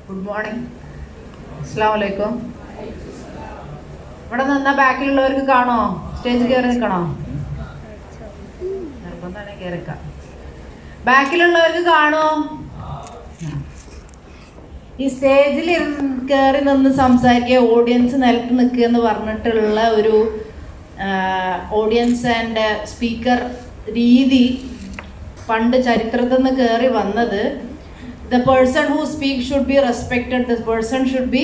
Good morning. അസ്സലാമു അലൈക്കും. ഇവിടെ നിന്നാ ബാക്കിലുള്ളവർക്ക് കാണോ? സ്റ്റേജിൽ കയറി നിൽക്കണോ? നിർബന്ധമാണ് കയറിക്കാം. ബാക്കിലുള്ളവർക്ക് കാണോ? ഈ സ്റ്റേജിൽ കയറി നിന്ന് സംസാരിക്കുക, ഓഡിയൻസ് നിലത്ത് നിൽക്കുക എന്ന് പറഞ്ഞിട്ടുള്ള ഒരു ഓഡിയൻസ് ആൻഡ് സ്പീക്കർ രീതി പണ്ട് ചരിത്രത്തിൽ നിന്ന് കയറി വന്നത് the person who speak should be respected, the person should be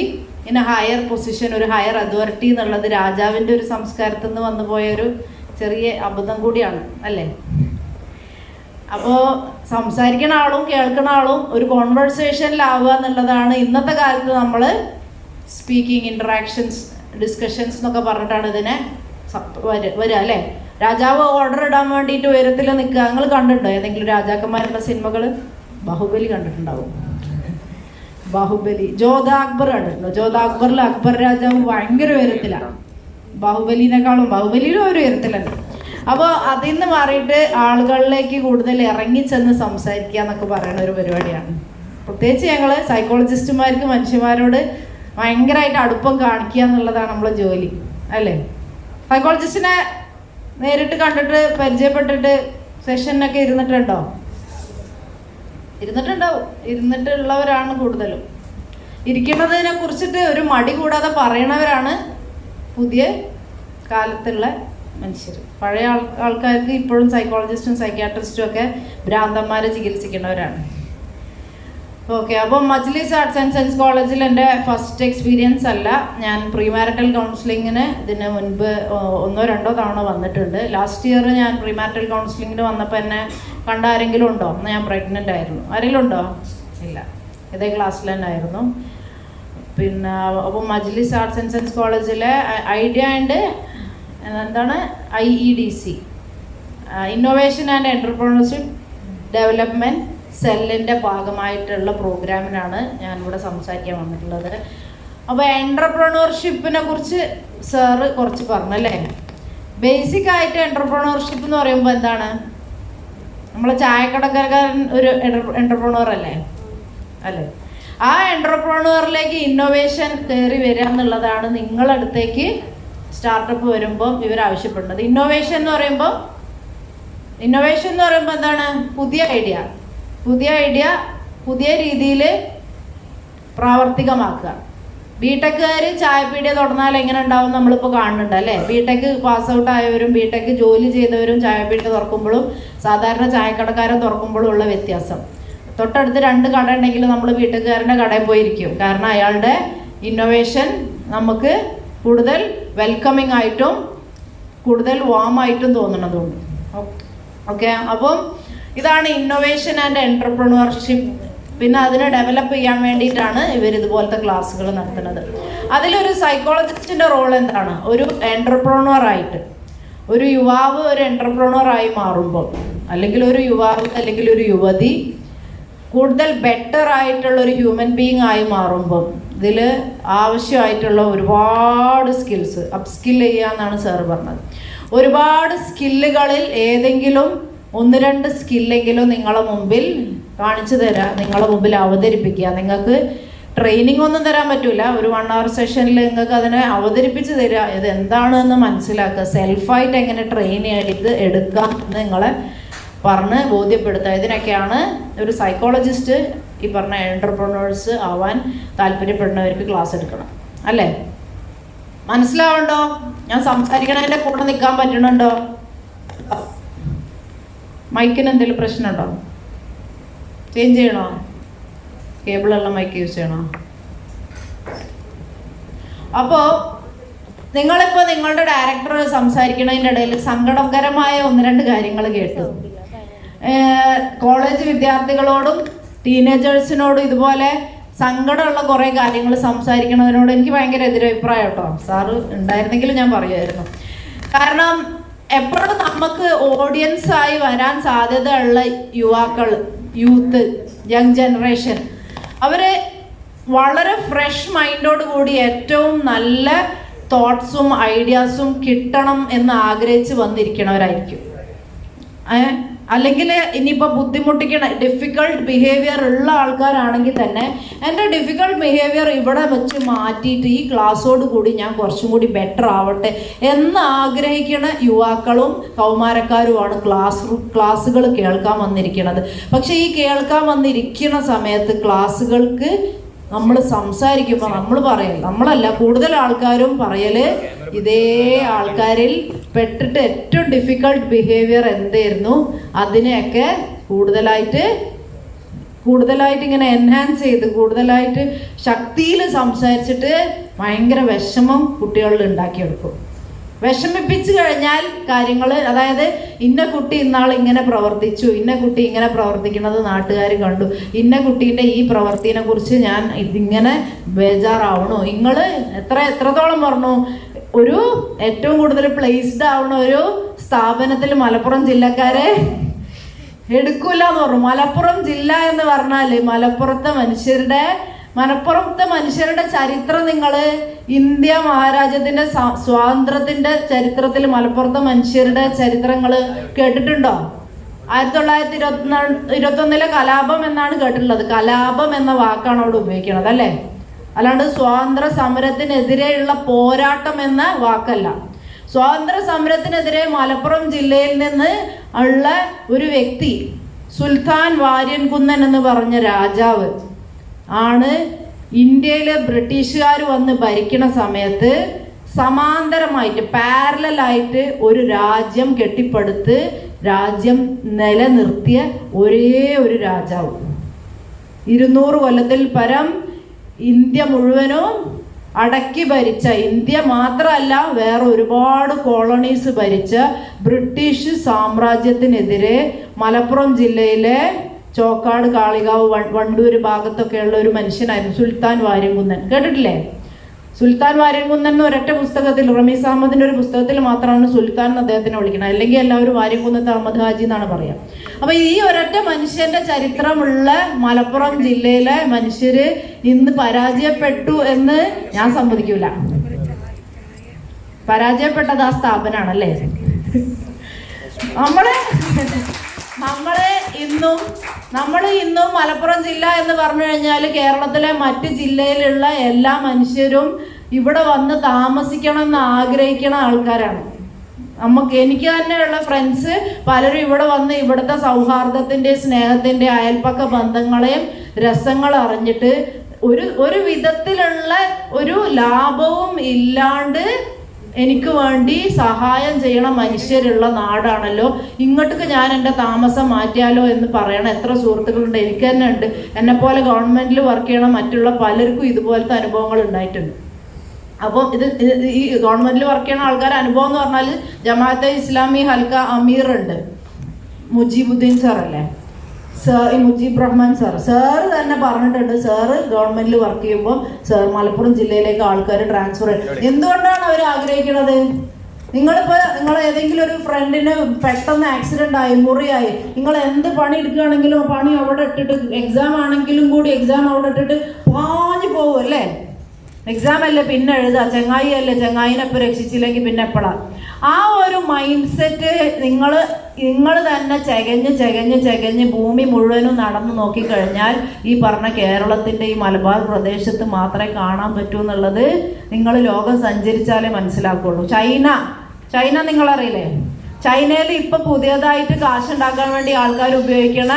in A higher position, ഒരു ഹയർ അതോറിറ്റി എന്നുള്ളത് രാജാവിൻ്റെ ഒരു സംസ്കാരത്തിൽ നിന്ന് വന്നു പോയൊരു ചെറിയ അബദ്ധം കൂടിയാണ് അല്ലേ? അപ്പോൾ സംസാരിക്കുന്ന ആളും കേൾക്കുന്ന ആളും ഒരു കോൺവെർസേഷനിലാവുക എന്നുള്ളതാണ് ഇന്നത്തെ കാലത്ത് നമ്മൾ സ്പീക്കിംഗ്, ഇൻറ്ററാക്ഷൻസ്, ഡിസ്കഷൻസ് എന്നൊക്കെ പറഞ്ഞിട്ടാണ് ഇതിനെ വരിക അല്ലേ? രാജാവ് ഓർഡർ ഇടാൻ വേണ്ടിയിട്ട് ഉയരത്തിൽ നിൽക്കുക. നിങ്ങൾ കണ്ടിട്ടുണ്ടോ ഏതെങ്കിലും രാജാക്കന്മാരുടെ സിനിമകൾ? ബാഹുബലി കണ്ടിട്ടുണ്ടാവും. ബാഹുബലി, ജോധ അക്ബർ കണ്ടിട്ടുണ്ടോ? ജോധ അക്ബറിൽ അക്ബർ രാജാവ് ഭയങ്കര ഉയരത്തിലാണ്. ബാഹുബലിയിലും ഒരു ഉയരത്തിലാണ്. അപ്പോൾ അതിൽ നിന്ന് മാറിയിട്ട് ആളുകളിലേക്ക് കൂടുതൽ ഇറങ്ങിച്ചെന്ന് സംസാരിക്കുക എന്നൊക്കെ പറയുന്ന ഒരു പരിപാടിയാണ്. പ്രത്യേകിച്ച് ഞങ്ങൾ സൈക്കോളജിസ്റ്റുമാർക്ക് മനുഷ്യന്മാരോട് ഭയങ്കരമായിട്ട് അടുപ്പം കാണിക്കുക എന്നുള്ളതാണ് നമ്മളെ ജോലി അല്ലേ? സൈക്കോളജിസ്റ്റിനെ നേരിട്ട് കണ്ടിട്ട് പരിചയപ്പെട്ടിട്ട് സെഷനൊക്കെ ഇരുന്നിട്ടുണ്ടാവും. ഇരുന്നിട്ടുള്ളവരാണ് കൂടുതലും. ഇരിക്കുന്നതിനെ കുറിച്ചിട്ട് ഒരു മടി കൂടാതെ പറയണവരാണ് പുതിയ കാലത്തുള്ള മനുഷ്യർ. പഴയ ആൾക്കാർക്ക് ഇപ്പോഴും സൈക്കോളജിസ്റ്റും സൈക്യാട്രിസ്റ്റും ഒക്കെ ഭ്രാന്തന്മാരെ ചികിത്സിക്കുന്നവരാണ്. ഓക്കെ, അപ്പം മജ്ലിസ് ആർട്സ് ആൻഡ് സയൻസ് കോളേജിൽ എൻ്റെ ഫസ്റ്റ് എക്സ്പീരിയൻസ് അല്ല. ഞാൻ പ്രീ മാരിറ്റൽ കൗൺസിലിങ്ങിന് ഇതിന് മുൻപ് 1-2 തവണ വന്നിട്ടുണ്ട്. ലാസ്റ്റ് ഇയർ ഞാൻ പ്രീ മാരിറ്റൽ കൗൺസിലിങ്ങിന് വന്നപ്പോൾ എന്നെ കണ്ട ആരെങ്കിലും ഉണ്ടോ? അന്ന് ഞാൻ പ്രഗ്നൻ്റ് ആയിരുന്നു. ആരെങ്കിലും ഉണ്ടോ? ഇല്ല, ഇതേ ക്ലാസ്സിൽ തന്നെ ആയിരുന്നു. പിന്നെ അപ്പം മജ്ലിസ് ആർട്സ് ആൻഡ് സയൻസ് കോളേജിലെ ഐഡിയ ആൻഡ് എന്താണ് IEDC, innovation and entrepreneurship development സെല്ലിൻ്റെ ഭാഗമായിട്ടുള്ള പ്രോഗ്രാമിനാണ് ഞാനിവിടെ സംസാരിക്കാൻ വന്നിട്ടുള്ളത്. അപ്പോൾ എൻ്റർപ്രണർഷിപ്പിനെ കുറിച്ച് സാറ് കുറച്ച് പറഞ്ഞല്ലേ. ബേസിക് ആയിട്ട് എൻ്റർപ്രണർഷിപ്പ് എന്ന് പറയുമ്പോൾ എന്താണ്? നമ്മളെ ചായക്കടക്കാരൻ ഒരു എൻ്റർപ്രണർ അല്ലേ? ആ എൻ്റർപ്രണറിലേക്ക് ഇന്നോവേഷൻ കയറി വരിക എന്നുള്ളതാണ് നിങ്ങളടുത്തേക്ക് സ്റ്റാർട്ടപ്പ് വരുമ്പോൾ ഇവർ ആവശ്യപ്പെടുന്നത്. ഇന്നോവേഷൻ എന്ന് പറയുമ്പോൾ എന്താണ്? പുതിയ ഐഡിയ പുതിയ രീതിയിൽ പ്രാവർത്തികമാക്കുക. ബിടെക്കുകാർ ചായപ്പീടിയ തുടർന്നാൽ എങ്ങനെ ഉണ്ടാവും നമ്മളിപ്പോൾ കാണുന്നുണ്ട് അല്ലേ? ബിടെക്ക് പാസ് ഔട്ട് ആയവരും ബിടെക്ക് ജോലി ചെയ്തവരും ചായപ്പീടിയ തുറക്കുമ്പോഴും സാധാരണ ചായക്കടക്കാരൻ തുറക്കുമ്പോഴും ഉള്ള വ്യത്യാസം. തൊട്ടടുത്ത് 2 കട ഉണ്ടെങ്കിൽ നമ്മൾ ബിടെക്കുകാരൻ്റെ കടയിൽ പോയിരിക്കും. കാരണം അയാളുടെ ഇന്നോവേഷൻ നമുക്ക് കൂടുതൽ വെൽക്കമിങ് ആയിട്ടും കൂടുതൽ വാം ആയിട്ടും തോന്നുന്നതുകൊണ്ട്. ഓക്കെ, അപ്പം ഇതാണ് ഇന്നോവേഷൻ ആൻഡ് എൻ്റർപ്രണർഷിപ്പ്. പിന്നെ അതിനെ ഡെവലപ്പ് ചെയ്യാൻ വേണ്ടിയിട്ടാണ് ഇവർ ഇതുപോലത്തെ ക്ലാസ്സുകൾ നടത്തുന്നത്. അതിലൊരു സൈക്കോളജിസ്റ്റിൻ്റെ റോൾ എന്താണ്? ഒരു എൻ്റർപ്രണറായിട്ട് ഒരു യുവാവ് ഒരു എൻ്റർപ്രണറായി മാറുമ്പോൾ, അല്ലെങ്കിൽ ഒരു യുവാവ് അല്ലെങ്കിൽ ഒരു യുവതി കൂടുതൽ ബെറ്റർ ആയിട്ടുള്ള ഒരു ഹ്യൂമൻ ബീയിങ് ആയി മാറുമ്പം ഇതിൽ ആവശ്യമായിട്ടുള്ള ഒരുപാട് സ്കിൽസ് അപ്സ്കിൽ ചെയ്യുക എന്നാണ് സാറ് പറഞ്ഞത്. ഒരുപാട് സ്കില്ലുകളിൽ ഏതെങ്കിലും 1-2 സ്കില്ലെങ്കിലും നിങ്ങളെ മുമ്പിൽ കാണിച്ചു തരാം, നിങ്ങളെ മുമ്പിൽ അവതരിപ്പിക്കുക. നിങ്ങൾക്ക് ട്രെയിനിങ് ഒന്നും തരാൻ പറ്റില്ല. ഒരു 1 hour സെഷനിൽ നിങ്ങൾക്ക് അതിനെ അവതരിപ്പിച്ച് തരിക. ഇത് എന്താണെന്ന് മനസ്സിലാക്കുക, സെൽഫായിട്ട് എങ്ങനെ ട്രെയിൻ ചെയ്ത് എടുക്കാം എന്ന് നിങ്ങളെ പറഞ്ഞ് ബോധ്യപ്പെടുത്തുക. ഇതിനൊക്കെയാണ് ഒരു സൈക്കോളജിസ്റ്റ് ഈ പറഞ്ഞ എൻ്റർപ്രണേഴ്സ് ആവാൻ താല്പര്യപ്പെടുന്നവർക്ക് ക്ലാസ് എടുക്കണം അല്ലേ? മനസ്സിലാവുണ്ടോ? ഞാൻ സംസാരിക്കണതിൻ്റെ കൂടെ നിൽക്കാൻ പറ്റണുണ്ടോ? മൈക്കിന് എന്തെങ്കിലും പ്രശ്നമുണ്ടോ? ചേഞ്ച് ചെയ്യണോ? കേബിളുള്ള മൈക്ക് യൂസ് ചെയ്യണോ? അപ്പോൾ നിങ്ങളിപ്പോൾ നിങ്ങളുടെ ഡയറക്ടർ സംസാരിക്കുന്നതിൻ്റെ ഇടയിൽ സങ്കടകരമായ 1-2 കാര്യങ്ങൾ കേട്ടു. കോളേജ് വിദ്യാർത്ഥികളോടും ടീനേജേഴ്സിനോടും ഇതുപോലെ സങ്കടമുള്ള കുറേ കാര്യങ്ങൾ സംസാരിക്കുന്നതിനോട് എനിക്ക് ഭയങ്കര എതിരഭിപ്രായം കേട്ടോ. സാറ് ഉണ്ടായിരുന്നെങ്കിലും ഞാൻ പറയുമായിരുന്നു. കാരണം എപ്പോഴും നമുക്ക് ഓഡിയൻസായി വരാൻ സാധ്യതയുള്ള യുവാക്കൾ, യൂത്ത്, യങ് ജനറേഷൻ, അവർ വളരെ ഫ്രഷ് മൈൻഡോട് കൂടി ഏറ്റവും നല്ല തോട്ട്സും ഐഡിയാസും കിട്ടണം എന്ന് ആഗ്രഹിച്ച് വന്നിരിക്കണവരായിരിക്കും. അല്ലെങ്കിൽ ഇനിയിപ്പോൾ ബുദ്ധിമുട്ടിക്കണ ഡിഫിക്കൾട്ട് ബിഹേവിയർ ഉള്ള ആൾക്കാരാണെങ്കിൽ തന്നെ എൻ്റെ ഡിഫിക്കൾട്ട് ബിഹേവിയർ ഇവിടെ വെച്ച് മാറ്റിയിട്ട് ഈ ക്ലാസ്സോട് കൂടി ഞാൻ കുറച്ചും കൂടി ബെറ്റർ ആവട്ടെ എന്ന് ആഗ്രഹിക്കുന്ന യുവാക്കളും കൗമാരക്കാരുമാണ് ക്ലാസ്സുകൾ കേൾക്കാൻ വന്നിരിക്കുന്നത്. പക്ഷേ ഈ കേൾക്കാൻ വന്നിരിക്കുന്ന സമയത്ത് ക്ലാസ്സുകൾക്ക് നമ്മൾ സംസാരിക്കുമ്പോൾ നമ്മൾ പറയൽ, നമ്മളല്ല കൂടുതൽ ആൾക്കാരും പറയല് ഇതേ ആൾക്കാരിൽ പെട്ടിട്ട് ഏറ്റവും ഡിഫിക്കൾട്ട് ബിഹേവിയർ എന്തായിരുന്നു അതിനെയൊക്കെ കൂടുതലായിട്ട് ഇങ്ങനെ എൻഹാൻസ് ചെയ്ത് കൂടുതലായിട്ട് ശക്തിയിൽ സംസാരിച്ചിട്ട് ഭയങ്കര വിഷമം കുട്ടികളിൽ ഉണ്ടാക്കിയെടുക്കും. വിഷമിപ്പിച്ചു കഴിഞ്ഞാൽ കാര്യങ്ങൾ, അതായത് ഇന്ന കുട്ടി ഇന്നാൾ ഇങ്ങനെ പ്രവർത്തിച്ചു, ഇന്ന കുട്ടി ഇങ്ങനെ പ്രവർത്തിക്കുന്നത് നാട്ടുകാർ കണ്ടു, ഇന്ന കുട്ടീൻ്റെ ഈ പ്രവൃത്തിനെ കുറിച്ച് ഞാൻ ഇതിങ്ങനെ ബേജാറാവണു, നിങ്ങൾ എത്രത്തോളം പറഞ്ഞു. ഒരു ഏറ്റവും കൂടുതൽ പ്ലേസ്ഡ് ആവണ ഒരു സ്ഥാപനത്തിൽ മലപ്പുറം ജില്ലക്കാരെ എടുക്കൂല എന്ന് പറഞ്ഞു. മലപ്പുറം ജില്ല എന്ന് പറഞ്ഞാൽ മലപ്പുറത്തെ മനുഷ്യരുടെ ചരിത്രം നിങ്ങൾ ഇന്ത്യ മഹാരാജ്യത്തിന്റെ സ്വാതന്ത്ര്യത്തിന്റെ ചരിത്രത്തിൽ മലപ്പുറത്തെ മനുഷ്യരുടെ ചരിത്രങ്ങൾ കേട്ടിട്ടുണ്ടോ? 1921 കലാപം എന്നാണ് കേട്ടിട്ടുള്ളത്. കലാപം എന്ന വാക്കാണ് അവിടെ ഉപയോഗിക്കുന്നത് അല്ലേ, അല്ലാണ്ട് സ്വാതന്ത്ര്യ സമരത്തിനെതിരെയുള്ള പോരാട്ടം എന്ന വാക്കല്ല. സ്വാതന്ത്ര്യ സമരത്തിനെതിരെ മലപ്പുറം ജില്ലയിൽ നിന്ന് ഉള്ള ഒരു വ്യക്തി സുൽത്താൻ വാര്യൻകുന്നൻ എന്ന് പറഞ്ഞ രാജാവ് ആണ് ഇന്ത്യയിലെ ബ്രിട്ടീഷുകാർ വന്ന് ഭരിക്കുന്ന സമയത്ത് സമാന്തരമായിട്ട് പാരലായിട്ട് ഒരു രാജ്യം കെട്ടിപ്പടുത്ത് രാജ്യം നിലനിർത്തിയ ഒരേ ഒരു രാജാവ്. 200 കൊല്ലത്തിൽ പരം ഇന്ത്യ മുഴുവനും അടക്കി ഭരിച്ച, ഇന്ത്യ മാത്രമല്ല വേറെ ഒരുപാട് കോളണീസ് ഭരിച്ച ബ്രിട്ടീഷ് സാമ്രാജ്യത്തിനെതിരെ മലപ്പുറം ജില്ലയിലെ ചോക്കാട്, കാളികാവ്, വണ്ടൂര് ഭാഗത്തൊക്കെയുള്ള ഒരു മനുഷ്യനായിരുന്നു സുൽത്താൻ വാര്യംകുന്നൻ. കേട്ടിട്ടില്ലേ? സുൽത്താൻ വാര്യംകുന്നൻ എന്ന് ഒരൊറ്റ പുസ്തകത്തിൽ, റമീസ് അഹമ്മദിന്റെ ഒരു പുസ്തകത്തിൽ മാത്രമാണ് സുൽത്താൻ എന്ന് അദ്ദേഹത്തിനെ വിളിക്കുന്നത്. അല്ലെങ്കിൽ എല്ലാവരും വാര്യംകുന്നത്ത് അഹമ്മദ് ഹാജി എന്നാണ് പറയുക. അപ്പൊ ഈ ഒരൊറ്റ മനുഷ്യന്റെ ചരിത്രമുള്ള മലപ്പുറം ജില്ലയിലെ മനുഷ്യര് ഇന്ന് പരാജയപ്പെട്ടു എന്ന് ഞാൻ സമ്മതിക്കൂല. പരാജയപ്പെട്ടത് ആ സ്ഥാപനാണല്ലേ. നമ്മൾ ഇന്നും മലപ്പുറം ജില്ല എന്ന് പറഞ്ഞു കഴിഞ്ഞാൽ കേരളത്തിലെ മറ്റ് ജില്ലയിലുള്ള എല്ലാ മനുഷ്യരും ഇവിടെ വന്ന് താമസിക്കണം എന്ന് ആഗ്രഹിക്കുന്ന ആൾക്കാരാണ്. എനിക്ക് തന്നെയുള്ള ഫ്രണ്ട്സ് പലരും ഇവിടെ വന്ന് ഇവിടുത്തെ സൗഹാർദ്ദത്തിന്റെ, സ്നേഹത്തിന്റെ, അയൽപ്പക്ക ബന്ധങ്ങളെയും രസങ്ങൾ അറിഞ്ഞിട്ട് ഒരു വിധത്തിലുള്ള ഒരു ലാഭവും ഇല്ലാണ്ട് എനിക്ക് വേണ്ടി സഹായം ചെയ്യണ മനുഷ്യരുള്ള നാടാണല്ലോ, ഇങ്ങോട്ടേക്ക് ഞാൻ എൻ്റെ താമസം മാറ്റിയാലോ എന്ന് പറയണ എത്ര സുഹൃത്തുക്കളുണ്ട്. എനിക്ക് തന്നെ ഉണ്ട്. എന്നെപ്പോലെ ഗവൺമെന്റിൽ വർക്ക് ചെയ്യണ മറ്റുള്ള പലർക്കും ഇതുപോലത്തെ അനുഭവങ്ങൾ ഉണ്ടായിട്ടുണ്ട്. അപ്പോൾ ഈ ഗവൺമെന്റിൽ വർക്ക് ചെയ്യണ ആൾക്കാർ അനുഭവം എന്ന് പറഞ്ഞാൽ ജമാഅത്തെ ഇസ്ലാമി ഹൽക്ക അമീർ ഉണ്ട്, മുജീബുദ്ദീൻ സാർ അല്ലേ, മുജീബ് റഹ്മാൻ സാർ തന്നെ പറഞ്ഞിട്ടുണ്ട്. സാറ് ഗവൺമെന്റിൽ വർക്ക് ചെയ്യുമ്പോൾ സാർ മലപ്പുറം ജില്ലയിലേക്ക് ആൾക്കാർ ട്രാൻസ്ഫർ എന്തുകൊണ്ടാണ് അവർ ആഗ്രഹിക്കുന്നത്? നിങ്ങൾ ഏതെങ്കിലും ഒരു ഫ്രണ്ടിന് പെട്ടെന്ന് ആക്സിഡന്റ് ആയി, മുറിയായി, നിങ്ങൾ എന്ത് പണി എടുക്കുകയാണെങ്കിലും പണി അവിടെ ഇട്ടിട്ട്, എക്സാം ആണെങ്കിലും കൂടി എക്സാം അവിടെ ഇട്ടിട്ട് പാഞ്ഞു പോകും അല്ലേ. എക്സാം അല്ലേ പിന്നെ എഴുതുക, ചങ്ങായി അല്ലേ, ചങ്ങായിനെപ്പോൾ രക്ഷിച്ചില്ലെങ്കിൽ പിന്നെ എപ്പോഴാണ്? ആ ഒരു മൈൻഡ് സെറ്റ് നിങ്ങൾ തന്നെ ചകഞ്ഞ് ഭൂമി മുഴുവനും നടന്നു നോക്കിക്കഴിഞ്ഞാൽ ഈ പറഞ്ഞ കേരളത്തിൻ്റെ ഈ മലബാർ പ്രദേശത്ത് മാത്രമേ കാണാൻ പറ്റൂ എന്നുള്ളത് നിങ്ങൾ ലോകം സഞ്ചരിച്ചാലേ മനസ്സിലാക്കുള്ളൂ. ചൈന നിങ്ങളറിയില്ലേ? ചൈനയിൽ ഇപ്പം പുതിയതായിട്ട് കാശുണ്ടാക്കാൻ വേണ്ടി ആൾക്കാർ ഉപയോഗിക്കണ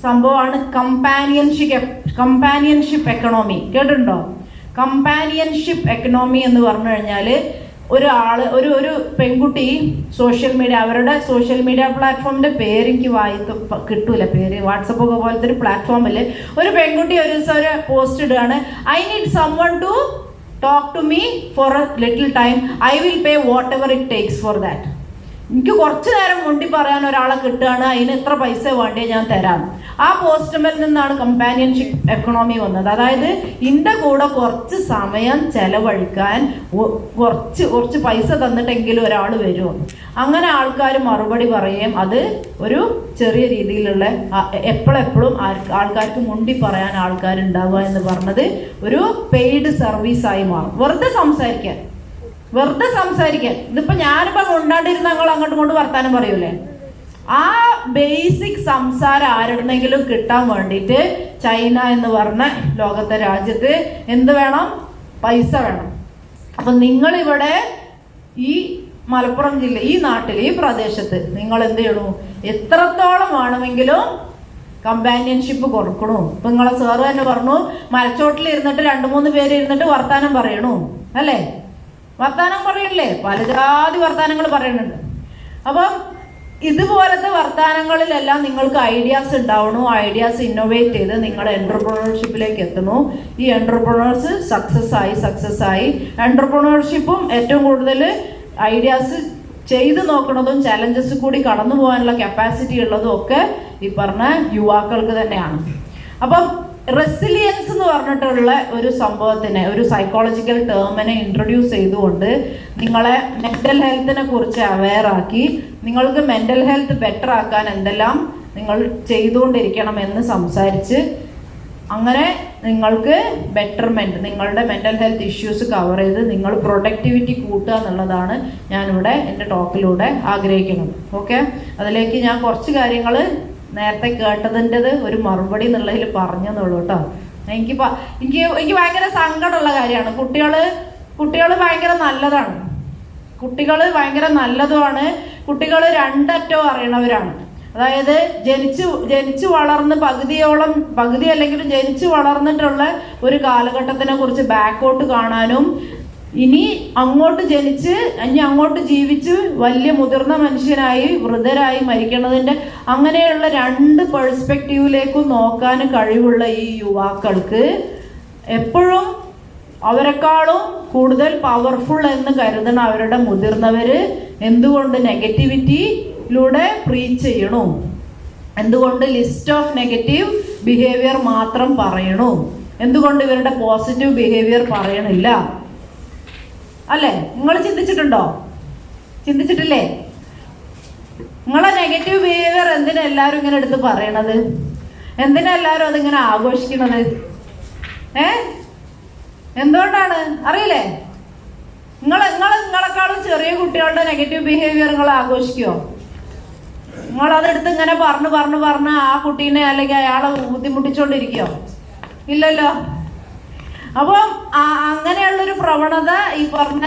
സംഭവമാണ് കമ്പാനിയൻഷിപ്പ് എക്കണോമി. കേട്ടിട്ടുണ്ടോ? കമ്പാനിയൻഷിപ്പ് എക്കണോമി എന്ന് പറഞ്ഞു കഴിഞ്ഞാൽ ഒരു പെൺകുട്ടി സോഷ്യൽ മീഡിയ, അവരുടെ സോഷ്യൽ മീഡിയ പ്ലാറ്റ്ഫോമിന്റെ പേര് എനിക്ക് കിട്ടൂല, പേര് വാട്സപ്പ് ഒക്കെ പോലത്തെ ഒരു പ്ലാറ്റ്ഫോമിൽ ഒരു പെൺകുട്ടി ഒരു ദിവസം ഒരു പോസ്റ്റ് ഇടുകയാണ്, I need someone to talk to me for a little time, I will pay whatever it takes for that. എനിക്ക് കുറച്ചു നേരം മുണ്ടി പറയാൻ ഒരാളെ കിട്ടുകയാണ്, അതിന് എത്ര പൈസ വേണ്ടേ ഞാൻ തരാം. ആ പോസ്റ്റ്മേൽ നിന്നാണ് കമ്പാനിയൻഷിപ്പ് എക്കണോമി വന്നത്. അതായത് എൻ്റെ കൂടെ കുറച്ച് സമയം ചെലവഴിക്കാൻ കുറച്ച് പൈസ തന്നിട്ടെങ്കിലും ഒരാൾ വരും. അങ്ങനെ ആൾക്കാർ മറുപടി പറയും. അത് ഒരു ചെറിയ രീതിയിലുള്ള എപ്പോഴെപ്പോഴും ആൾക്കാർക്ക് മുണ്ടി പറയാൻ ആൾക്കാരുണ്ടാവുക എന്ന് പറഞ്ഞത് ഒരു പെയ്ഡ് സർവീസായി മാറും. വെറുതെ സംസാരിക്കാൻ. ഇതിപ്പോൾ ഞാനിപ്പോൾ കൊണ്ടാണ്ടിരുന്ന ഞങ്ങൾ അങ്ങോട്ടും കൊണ്ട് വർത്താനം പറയൂലേ, ആ ബേസിക് സംസാരം ആരുടെന്നെങ്കിലും കിട്ടാൻ വേണ്ടിയിട്ട് ചൈന എന്ന് പറഞ്ഞ ലോകത്തെ രാജ്യത്ത് എന്ത് വേണം? പൈസ വേണം. അപ്പൊ നിങ്ങളിവിടെ ഈ മലപ്പുറം ജില്ല, ഈ നാട്ടിൽ, ഈ പ്രദേശത്ത് നിങ്ങൾ എന്ത് ചെയ്യണു? എത്രത്തോളം വേണമെങ്കിലും കമ്പാനിയൻഷിപ്പ് കൊടുക്കണു. ഇപ്പൊ നിങ്ങളെ സാറ് തന്നെ പറഞ്ഞു, മരച്ചോട്ടിൽ ഇരുന്നിട്ട് 2-3 പേര് ഇരുന്നിട്ട് വർത്താനം പറയണു, അല്ലേ? വർത്താനം പറയണില്ലേ? പല ജാതി വർത്താനങ്ങൾ പറയുന്നുണ്ട്. അപ്പം ഇതുപോലത്തെ വർത്താനങ്ങളിലെല്ലാം നിങ്ങൾക്ക് ഐഡിയാസ് ഉണ്ടാവണു. ഐഡിയാസ് ഇന്നോവേറ്റ് ചെയ്ത് നിങ്ങളുടെ എന്റർപ്രണർഷിപ്പിലേക്ക് എത്തണു. ഈ എന്റർപ്രണേഴ്സ് സക്സസ് ആയി എന്റർപ്രണർഷിപ്പും ഏറ്റവും കൂടുതൽ ഐഡിയാസ് ചെയ്ത് നോക്കുന്നതും ചലഞ്ചസ് കൂടി കടന്നു പോകാനുള്ള കപ്പാസിറ്റി ഉള്ളതും ഒക്കെ ഈ പറഞ്ഞ യുവാക്കൾക്ക് തന്നെയാണ്. അപ്പം റെസിലിയൻസ് എന്ന് പറഞ്ഞിട്ടുള്ള ഒരു സംഭവത്തിനെ, ഒരു സൈക്കോളജിക്കൽ ടേമിനെ ഇൻട്രൊഡ്യൂസ് ചെയ്തുകൊണ്ട് നിങ്ങളെ മെന്റൽ ഹെൽത്തിനെ കുറിച്ച് അവെയർ ആക്കി നിങ്ങൾക്ക് മെന്റൽ ഹെൽത്ത് ബെറ്റർ ആക്കാൻ എന്തെല്ലാം നിങ്ങൾ ചെയ്തുകൊണ്ടിരിക്കണം എന്ന് സംസാരിച്ച് അങ്ങനെ നിങ്ങൾക്ക് ബെറ്റർമെന്റ്, നിങ്ങളുടെ മെന്റൽ ഹെൽത്ത് ഇഷ്യൂസ് കവർ ചെയ്ത് നിങ്ങൾ പ്രൊഡക്ടിവിറ്റി കൂട്ടുക എന്നുള്ളതാണ് ഞാനിവിടെ എൻ്റെ ടോക്കിലൂടെ ആഗ്രഹിക്കുന്നത്. ഓക്കെ, അതിലേക്ക് ഞാൻ കുറച്ച് കാര്യങ്ങൾ നേരത്തെ കേട്ടതിൻ്റെത് ഒരു മറുപടി എന്നുള്ളതിൽ പറഞ്ഞെന്നുള്ളൂ കേട്ടോ. എനിക്ക് ഭയങ്കര സങ്കടമുള്ള കാര്യമാണ്. കുട്ടികൾ ഭയങ്കര നല്ലതാണ്. കുട്ടികൾ ഭയങ്കര നല്ലതുമാണ്. കുട്ടികൾ രണ്ടറ്റവും അറിയണവരാണ്. അതായത് ജനിച്ചു വളർന്ന് പകുതി അല്ലെങ്കിലും ജനിച്ചു വളർന്നിട്ടുള്ള ഒരു കാലഘട്ടത്തിനെ കുറിച്ച് ബാക്കോട്ട് കാണാനും ഇനി അങ്ങോട്ട് ജീവിച്ച് വലിയ മുതിർന്ന മനുഷ്യനായി വൃദ്ധരായി മരിക്കണതിൻ്റെ അങ്ങനെയുള്ള 2 പെർസ്പെക്റ്റീവിലേക്കും നോക്കാൻ കഴിവുള്ള ഈ യുവാക്കൾക്ക് എപ്പോഴും അവരെക്കാളും കൂടുതൽ പവർഫുൾ എന്ന് കരുതണ അവരുടെ മുതിർന്നവര് എന്തുകൊണ്ട് നെഗറ്റിവിറ്റിയിലൂടെ പ്രീച്ച് ചെയ്യണു? എന്തുകൊണ്ട് ലിസ്റ്റ് ഓഫ് നെഗറ്റീവ് ബിഹേവിയർ മാത്രം പറയണു? എന്തുകൊണ്ട് ഇവരുടെ പോസിറ്റീവ് ബിഹേവിയർ പറയണില്ല? അല്ലേ? നിങ്ങൾ ചിന്തിച്ചിട്ടുണ്ടോ? ചിന്തിച്ചിട്ടില്ലേ? നിങ്ങളെ നെഗറ്റീവ് ബിഹേവിയർ എന്തിനാ എല്ലാവരും ഇങ്ങനെ എടുത്ത് പറയണത്? എന്തിനാ എല്ലാവരും അതിങ്ങനെ ആഘോഷിക്കണത്? എന്തുകൊണ്ടാണ് അറിയില്ലേ? നിങ്ങളെക്കാളും ചെറിയ കുട്ടികളുടെ നെഗറ്റീവ് ബിഹേവിയർ നിങ്ങൾ ആഘോഷിക്കുമോ? നിങ്ങളതെടുത്ത് ഇങ്ങനെ പറഞ്ഞ് ആ കുട്ടീനെ അല്ലെങ്കിൽ അയാളെ ബുദ്ധിമുട്ടിച്ചോണ്ടിരിക്കോ? ഇല്ലല്ലോ. അപ്പം അങ്ങനെയുള്ളൊരു പ്രവണത ഈ പറഞ്ഞ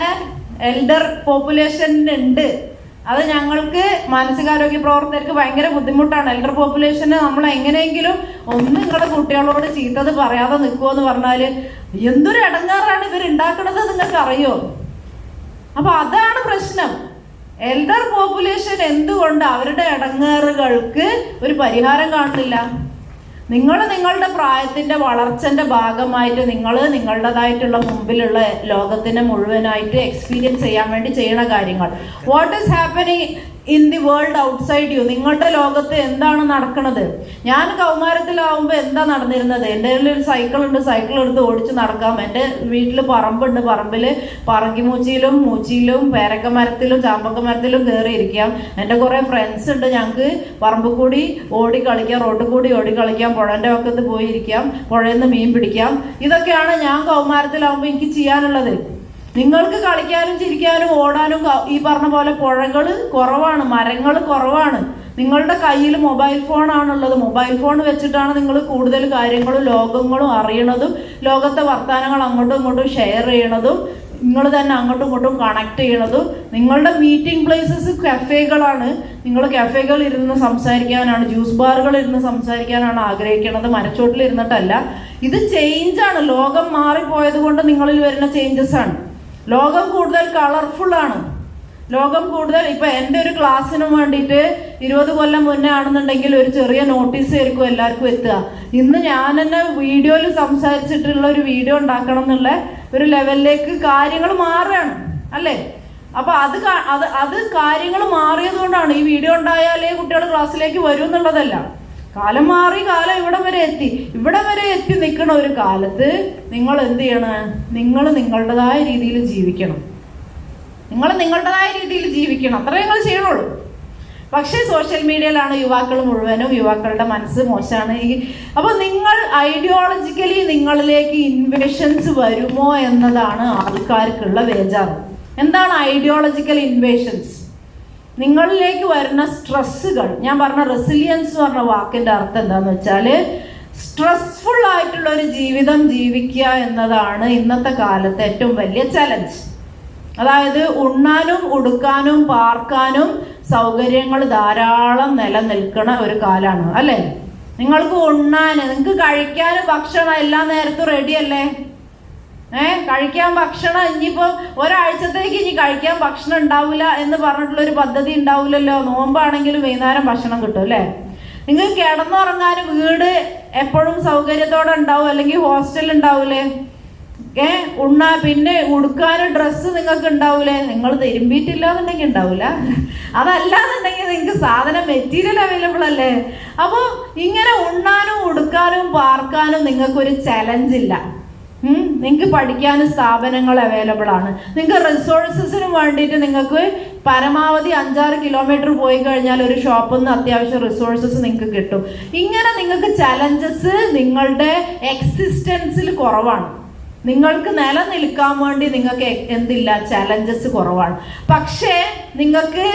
എൽഡർ പോപ്പുലേഷനുണ്ട്. അത് ഞങ്ങൾക്ക് മാനസികാരോഗ്യ പ്രവർത്തകർക്ക് ഭയങ്കര ബുദ്ധിമുട്ടാണ്. എൽഡർ പോപ്പുലേഷന് നമ്മൾ എങ്ങനെയെങ്കിലും നിങ്ങളുടെ കുട്ടികളോട് ചീത്തത് പറയാതെ നിൽക്കുമോ എന്ന് പറഞ്ഞാൽ എന്തൊരു ഇടങ്ങാറാണ് ഇവരുണ്ടാക്കണത് നിങ്ങൾക്ക് അറിയോ? അപ്പൊ അതാണ് പ്രശ്നം. എൽഡർ പോപ്പുലേഷൻ എന്തുകൊണ്ട് അവരുടെ ഇടങ്ങേറുകൾക്ക് ഒരു പരിഹാരം കാണുന്നില്ല? നിങ്ങളുടെ പ്രായത്തിന്റെ വളർച്ചന്റെ ഭാഗമായിട്ട് നിങ്ങളുടേതായിട്ടുള്ള മുമ്പിലുള്ള ലോകത്തിനെ മുഴുവനായിട്ട് എക്സ്പീരിയൻസ് ചെയ്യാൻ വേണ്ടി ചെയ്യണ കാര്യങ്ങൾ. What is happening in the world outside you? നിങ്ങളുടെ ലോകത്ത് എന്താണ് നടക്കുന്നത്? ഞാൻ കൗമാരത്തിലാവുമ്പോൾ എന്താ നടന്നിരുന്നത്? എൻ്റെ കയ്യിൽ ഒരു സൈക്കിളുണ്ട്, സൈക്കിൾ എടുത്ത് ഓടിച്ച് നടക്കാം. എൻ്റെ വീട്ടിൽ പറമ്പുണ്ട്, പറമ്പിൽ പറങ്കിമൂച്ചിയിലും മൂച്ചിയിലും പേരക്ക മരത്തിലും ചാമ്പക്ക മരത്തിലും കയറിയിരിക്കാം. എൻ്റെ കുറേ ഫ്രണ്ട്സ് ഉണ്ട്. ഞങ്ങൾക്ക് പറമ്പിൽ കൂടി ഓടി കളിക്കാം, റോഡിൽ കൂടി ഓടി കളിക്കാം, പുഴൻ്റെ പക്കത്ത് പോയിരിക്കാം, പുഴയിൽ നിന്ന് മീൻ പിടിക്കാം. ഇതൊക്കെയാണ് ഞാൻ കൗമാരത്തിലാവുമ്പോൾ എനിക്ക് ചെയ്യാനുള്ളത്. നിങ്ങൾക്ക് കളിക്കാനും ചിരിക്കാനും ഓടാനും ഈ പറഞ്ഞ പോലെ പുഴകൾ കുറവാണ്, മരങ്ങൾ കുറവാണ്. നിങ്ങളുടെ കയ്യിൽ മൊബൈൽ ഫോണാണുള്ളത്. മൊബൈൽ ഫോൺ വെച്ചിട്ടാണ് നിങ്ങൾ കൂടുതൽ കാര്യങ്ങളും ലോകങ്ങളും അറിയണതും ലോകത്തെ വർത്തമാനങ്ങൾ അങ്ങോട്ടും ഇങ്ങോട്ടും ഷെയർ ചെയ്യണതും നിങ്ങൾ തന്നെ അങ്ങോട്ടും ഇങ്ങോട്ടും കണക്ട് ചെയ്യണതും. നിങ്ങളുടെ മീറ്റിംഗ് പ്ലേസസ് കഫേകളാണ്. നിങ്ങൾ കഫേകളിൽ ഇരുന്ന് സംസാരിക്കാനാണ്, ജ്യൂസ് ബാറുകളിൽ ഇരുന്ന് സംസാരിക്കാനാണ് ആഗ്രഹിക്കുന്നത്, മരച്ചോട്ടിൽ ഇരുന്നിട്ടല്ല. ഇത് ചേഞ്ചാണ്. ലോകം മാറിപ്പോയത് കൊണ്ട് നിങ്ങളിൽ വരുന്ന ചേഞ്ചസ് ആണ്. ലോകം കൂടുതൽ കളർഫുള്ളാണ്. ലോകം കൂടുതൽ ഇപ്പം എൻ്റെ ഒരു ക്ലാസ്സിന് വേണ്ടിയിട്ട് 20 കൊല്ലം മുന്നേ ആണെന്നുണ്ടെങ്കിൽ ഒരു ചെറിയ നോട്ടീസ് ആയിരിക്കും എല്ലാവർക്കും എത്തുക. ഇന്ന് ഞാൻ തന്നെ വീഡിയോയിൽ സംസാരിച്ചിട്ടുള്ള ഒരു വീഡിയോ ഉണ്ടാക്കണം എന്നുള്ള ഒരു ലെവലിലേക്ക് കാര്യങ്ങൾ മാറുകയാണ്, അല്ലേ? അപ്പം അത് കാര്യങ്ങൾ മാറിയത് കൊണ്ടാണ്. ഈ വീഡിയോ ഉണ്ടായാലേ കുട്ടികൾ ക്ലാസ്സിലേക്ക് വരും എന്നുള്ളതല്ല. കാലം മാറി, കാലം ഇവിടം വരെ എത്തി നിൽക്കണ ഒരു കാലത്ത് നിങ്ങൾ എന്ത് ചെയ്യണം? നിങ്ങൾ നിങ്ങളുടേതായ രീതിയിൽ ജീവിക്കണം. അത്രേ നിങ്ങൾ ചെയ്യണുള്ളൂ. പക്ഷേ സോഷ്യൽ മീഡിയയിലാണ് യുവാക്കൾ മുഴുവനും. യുവാക്കളുടെ മനസ്സ് മോശമാണ്. അപ്പോൾ നിങ്ങൾ ഐഡിയോളജിക്കലി നിങ്ങളിലേക്ക് ഇൻവേഷൻസ് വരുമോ എന്നതാണ് ആൾക്കാർക്കുള്ള ബേജാറ്. എന്താണ് ഐഡിയോളജിക്കൽ ഇൻവേഷൻസ്? നിങ്ങളിലേക്ക് വരുന്ന സ്ട്രെസ്സുകൾ, ഞാൻ പറഞ്ഞ റെസിലിയൻസ് എന്ന് പറഞ്ഞ വാക്കിൻ്റെ അർത്ഥം എന്താണെന്ന് വെച്ചാൽ സ്ട്രെസ്ഫുൾ ആയിട്ടുള്ള ഒരു ജീവിതം ജീവിക്കുക എന്നതാണ് ഇന്നത്തെ കാലത്തെ ഏറ്റവും വലിയ ചലഞ്ച്. അതായത് ഉണ്ണാനും ഉടുക്കാനും പാർക്കാനും സൗകര്യങ്ങൾ ധാരാളം നിലനിൽക്കണ ഒരു കാലമാണ് അല്ലേ? നിങ്ങൾക്ക് ഉണ്ണാൻ, നിങ്ങൾക്ക് കഴിക്കാൻ ഭക്ഷണം എല്ലാ നേരത്തും റെഡിയല്ലേ? കഴിക്കാൻ ഭക്ഷണം ഇനിയിപ്പോൾ ഒരാഴ്ചത്തേക്ക് ഇനി കഴിക്കാൻ ഭക്ഷണം ഉണ്ടാവില്ല എന്ന് പറഞ്ഞിട്ടുള്ളൊരു പദ്ധതി ഉണ്ടാവില്ലല്ലോ. നോമ്പാണെങ്കിലും വൈകുന്നേരം ഭക്ഷണം കിട്ടും അല്ലേ? നിങ്ങൾക്ക് കിടന്നുറങ്ങാനും വീട് എപ്പോഴും സൗകര്യത്തോടെ ഉണ്ടാവും, അല്ലെങ്കിൽ ഹോസ്റ്റൽ ഉണ്ടാവൂലേ? പിന്നെ ഉടുക്കാനും ഡ്രസ്സ് നിങ്ങൾക്ക് ഉണ്ടാവൂലേ? നിങ്ങൾ തിരുമ്പിയിട്ടില്ല എന്നുണ്ടെങ്കിൽ ഉണ്ടാവില്ല, അതല്ലാന്നുണ്ടെങ്കിൽ നിങ്ങൾക്ക് സാധനം മെറ്റീരിയൽ അവൈലബിൾ അല്ലേ? അപ്പോൾ ഇങ്ങനെ ഉണ്ണാനും ഉടുക്കാനും പാർക്കാനും നിങ്ങൾക്കൊരു ചലഞ്ചില്ല. നിങ്ങൾക്ക് പഠിക്കാനും സ്ഥാപനങ്ങൾ അവൈലബിൾ ആണ്. നിങ്ങൾക്ക് റിസോഴ്സസിന് വേണ്ടിയിട്ട് നിങ്ങൾക്ക് പരമാവധി 5-6 കിലോമീറ്റർ പോയി കഴിഞ്ഞാൽ ഒരു ഷോപ്പിൽ നിന്ന് അത്യാവശ്യം റിസോഴ്സസ് നിങ്ങൾക്ക് കിട്ടും. ഇങ്ങനെ നിങ്ങൾക്ക് ചലഞ്ചസ് നിങ്ങളുടെ എക്സിസ്റ്റൻസിൽ കുറവാണ്. നിങ്ങൾക്ക് നിലനിൽക്കാൻ വേണ്ടി നിങ്ങൾക്ക് എന്തില്ല, ചലഞ്ചസ് കുറവാണ്. പക്ഷേ നിങ്ങൾക്ക്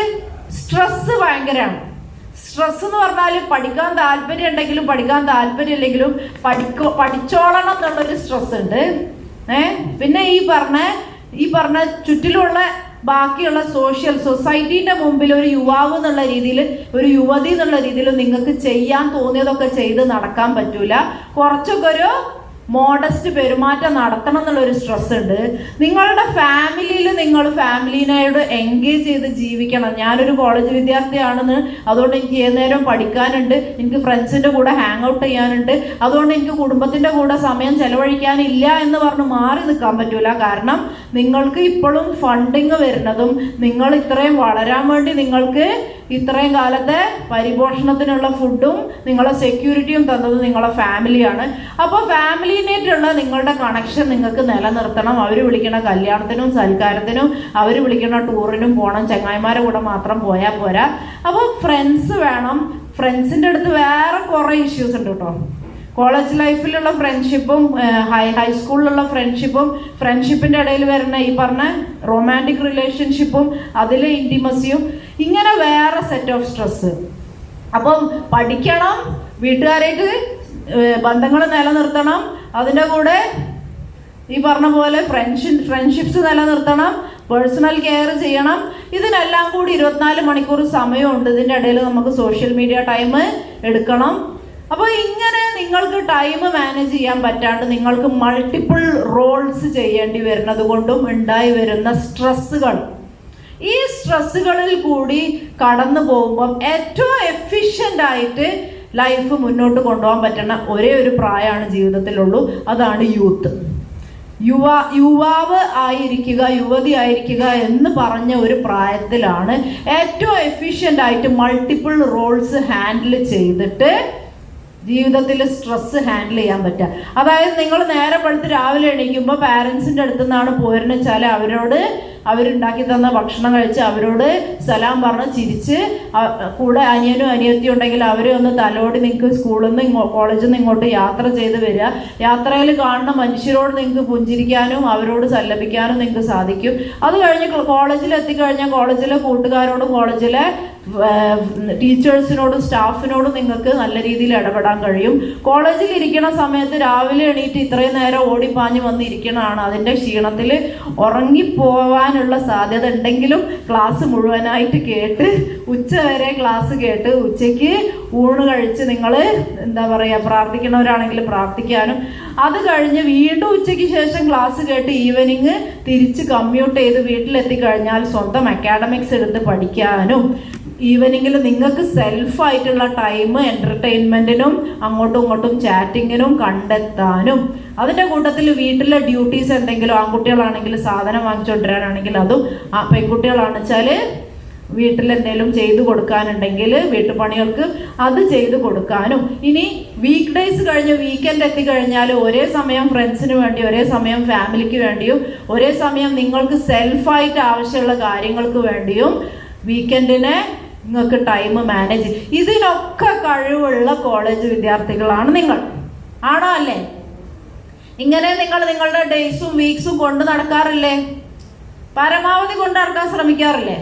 സ്ട്രെസ് ഭയങ്കരമാണ്. സ്ട്രെസ് എന്ന് പറഞ്ഞാൽ പഠിക്കാൻ താല്പര്യം ഉണ്ടെങ്കിലും പഠിക്കാൻ താല്പര്യം ഇല്ലെങ്കിലും പഠിച്ചോളണം എന്നുള്ളൊരു സ്ട്രെസ് ഉണ്ട്. പിന്നെ ഈ പറഞ്ഞ ചുറ്റിലുള്ള ബാക്കിയുള്ള സൊസൈറ്റീൻ്റെ മുമ്പിൽ ഒരു യുവാവ് എന്നുള്ള രീതിയിൽ, ഒരു യുവതി എന്നുള്ള രീതിയിൽ നിങ്ങൾക്ക് ചെയ്യാൻ തോന്നിയതൊക്കെ ചെയ്ത് നടക്കാൻ പറ്റൂല. കുറച്ചൊക്കെ ഒരു മോഡസ്റ്റ് പെരുമാറ്റം നടത്തണം എന്നുള്ളൊരു സ്ട്രെസ് ഉണ്ട്. നിങ്ങളുടെ ഫാമിലിയിൽ നിങ്ങൾ ഫാമിലിനോട് എൻഗേജ് ചെയ്ത് ജീവിക്കണം. ഞാനൊരു കോളേജ് വിദ്യാർത്ഥിയാണെന്ന്, അതുകൊണ്ട് എനിക്ക് ഏത് നേരം പഠിക്കാനുണ്ട്, എനിക്ക് ഫ്രണ്ട്സിൻ്റെ കൂടെ ഹാങ് ഔട്ട് ചെയ്യാനുണ്ട്, അതുകൊണ്ട് എനിക്ക് കുടുംബത്തിൻ്റെ കൂടെ സമയം ചെലവഴിക്കാനില്ല എന്ന് പറഞ്ഞ് മാറി നിൽക്കാൻ പറ്റൂല. കാരണം നിങ്ങൾക്ക് ഇപ്പോഴും ഫണ്ടിങ് വരുന്നതും നിങ്ങൾ ഇത്രയും വളരാൻ വേണ്ടി നിങ്ങൾക്ക് ഇത്രയും കാലത്തെ പരിപോഷണത്തിനുള്ള ഫുഡും നിങ്ങളെ സെക്യൂരിറ്റിയും തന്നത് നിങ്ങളെ ഫാമിലിയാണ്. അപ്പോൾ ഫാമിലിനായിട്ടുള്ള നിങ്ങളുടെ കണക്ഷൻ നിങ്ങൾക്ക് നിലനിർത്തണം. അവർ വിളിക്കണ കല്യാണത്തിനും സൽക്കാരത്തിനും അവർ വിളിക്കണ ടൂറിനും പോകണം. ചങ്ങായിമാരെ കൂടെ മാത്രം പോയാൽ പോരാ. അപ്പോൾ ഫ്രണ്ട്സ് വേണം. ഫ്രണ്ട്സിൻ്റെ അടുത്ത് വേറെ കുറേ ഇഷ്യൂസ് ഉണ്ട് കേട്ടോ. കോളേജ് ലൈഫിലുള്ള ഫ്രണ്ട്ഷിപ്പും ഹൈസ്കൂളിലുള്ള ഫ്രണ്ട്ഷിപ്പിൻ്റെ ഇടയിൽ വരുന്ന ഈ പറഞ്ഞ റൊമാൻറ്റിക് റിലേഷൻഷിപ്പും അതിലെ ഇൻറ്റിമസിയും, ഇങ്ങനെ വേറെ സെറ്റ് ഓഫ് സ്ട്രെസ്. അപ്പം പഠിക്കണം, വീട്ടുകാരായിട്ട് ബന്ധങ്ങൾ നിലനിർത്തണം, അതിൻ്റെ കൂടെ ഈ പറഞ്ഞ പോലെ ഫ്രണ്ട്ഷിപ്സ് നിലനിർത്തണം, പേഴ്സണൽ കെയർ ചെയ്യണം. ഇതിനെല്ലാം കൂടി 24 മണിക്കൂർ സമയമുണ്ട്. ഇതിൻ്റെ ഇടയിൽ നമുക്ക് സോഷ്യൽ മീഡിയ ടൈം എടുക്കണം. അപ്പോൾ ഇങ്ങനെ നിങ്ങൾക്ക് ടൈം മാനേജ് ചെയ്യാൻ പറ്റാണ്ട് നിങ്ങൾക്ക് മൾട്ടിപ്പിൾ റോൾസ് ചെയ്യേണ്ടി വരുന്നത് കൊണ്ടും ഉണ്ടായി വരുന്ന സ്ട്രെസ്സുകൾ, ഈ സ്ട്രെസ്സുകളിൽ കൂടി കടന്നു പോകുമ്പം ഏറ്റവും എഫിഷ്യൻ്റ് ആയിട്ട് ലൈഫ് മുന്നോട്ട് കൊണ്ടുപോകാൻ പറ്റുന്ന ഒരേ ഒരു പ്രായമാണ് ജീവിതത്തിലുള്ളൂ. അതാണ് യൂത്ത്. യുവാവ് ആയിരിക്കുക, യുവതി ആയിരിക്കുക എന്ന് പറഞ്ഞ ഒരു പ്രായത്തിലാണ് ഏറ്റവും എഫിഷ്യൻ്റ് ആയിട്ട് മൾട്ടിപ്പിൾ റോൾസ് ഹാൻഡിൽ ചെയ്തിട്ട് ജീവിതത്തിൽ സ്ട്രെസ് ഹാൻഡിൽ ചെയ്യാൻ പറ്റുക. അതായത് നിങ്ങൾ നേരെ പടുത്ത് രാവിലെ എണീക്കുമ്പോൾ പാരൻസിൻ്റെ അടുത്ത് നിന്നാണ് പോരെന്ന് വെച്ചാൽ അവരുണ്ടാക്കി തന്ന ഭക്ഷണം കഴിച്ച് അവരോട് സലാം പറഞ്ഞ് ചിരിച്ച്, കൂടെ അനിയനും അനിയത്തിയും ഉണ്ടെങ്കിൽ അവരെ ഒന്ന് തലോടി നിങ്ങൾക്ക് സ്കൂളിൽ നിന്ന് കോളേജിൽ നിന്ന് ഇങ്ങോട്ട് യാത്ര ചെയ്ത് വരിക. യാത്രയിൽ കാണുന്ന മനുഷ്യരോട് നിങ്ങൾക്ക് പുഞ്ചിരിക്കാനും അവരോട് സല്ലപിക്കാനും നിങ്ങൾക്ക് സാധിക്കും. അത് കഴിഞ്ഞ് കോളേജിൽ എത്തിക്കഴിഞ്ഞാൽ കോളേജിലെ കൂട്ടുകാരോടും കോളേജിലെ ടീച്ചേഴ്സിനോടും സ്റ്റാഫിനോടും നിങ്ങൾക്ക് നല്ല രീതിയിൽ ഇടപെടാൻ കഴിയും. കോളേജിൽ ഇരിക്കുന്ന സമയത്ത് രാവിലെ എണീറ്റ് ഇത്രയും നേരം ഓടിപ്പാഞ്ഞ് വന്നിരിക്കണതാണ്. അതിൻ്റെ ക്ഷീണത്തിൽ ഉറങ്ങിപ്പോവാനുള്ള സാധ്യത ഉണ്ടെങ്കിലും ക്ലാസ് മുഴുവനായിട്ട് കേട്ട് ഉച്ച വരെ ക്ലാസ് കേട്ട് ഉച്ചയ്ക്ക് ഊണ് കഴിച്ച് നിങ്ങൾ എന്താ പറയുക, പ്രാർത്ഥിക്കുന്നവരാണെങ്കിൽ പ്രാർത്ഥിക്കാനും, അത് കഴിഞ്ഞ് വീണ്ടും ഉച്ചയ്ക്ക് ശേഷം ക്ലാസ് കേട്ട് ഈവനിങ് തിരിച്ച് കമ്മ്യൂട്ട് ചെയ്ത് വീട്ടിലെത്തിക്കഴിഞ്ഞാൽ സ്വന്തം അക്കാഡമിക്സ് എടുത്ത് പഠിക്കാനും, ഈവനിങ്ങിൽ നിങ്ങൾക്ക് സെൽഫായിട്ടുള്ള ടൈം എൻ്റർടൈൻമെൻറ്റിനും അങ്ങോട്ടും ഇങ്ങോട്ടും ചാറ്റിങ്ങിനും കണ്ടെത്താനും, അതിൻ്റെ കൂട്ടത്തിൽ വീട്ടിലെ ഡ്യൂട്ടീസ് എന്തെങ്കിലും ആൺകുട്ടികളാണെങ്കിൽ സാധനം വാങ്ങിച്ചുകൊണ്ടിരാനാണെങ്കിൽ അതും, പെൺകുട്ടികളാണെന്ന് വെച്ചാൽ വീട്ടിലെന്തെങ്കിലും ചെയ്തു കൊടുക്കാനുണ്ടെങ്കിൽ വീട്ടുപണികൾക്ക് അത് ചെയ്തു കൊടുക്കാനും, ഇനി വീക്ക് ഡേയ്സ് കഴിഞ്ഞ് വീക്കെൻഡ് എത്തിക്കഴിഞ്ഞാൽ ഒരേ സമയം ഫ്രണ്ട്സിന് വേണ്ടി, ഒരേ സമയം ഫാമിലിക്ക് വേണ്ടിയും, ഒരേ സമയം നിങ്ങൾക്ക് സെൽഫായിട്ട് ആവശ്യമുള്ള കാര്യങ്ങൾക്ക് വേണ്ടിയും വീക്കെൻഡിനെ നിങ്ങൾക്ക് ടൈം മാനേജ്, ഇതിനൊക്കെ കഴിവുള്ള കോളേജ് വിദ്യാർത്ഥികളാണ് നിങ്ങൾ. ആണോ അല്ലേ? ഇങ്ങനെ നിങ്ങൾ നിങ്ങളുടെ ഡേയ്സും വീക്സും കൊണ്ട് നടക്കാറില്ലേ? പരമാവധി കൊണ്ട് നടക്കാൻ ശ്രമിക്കാറില്ലേ?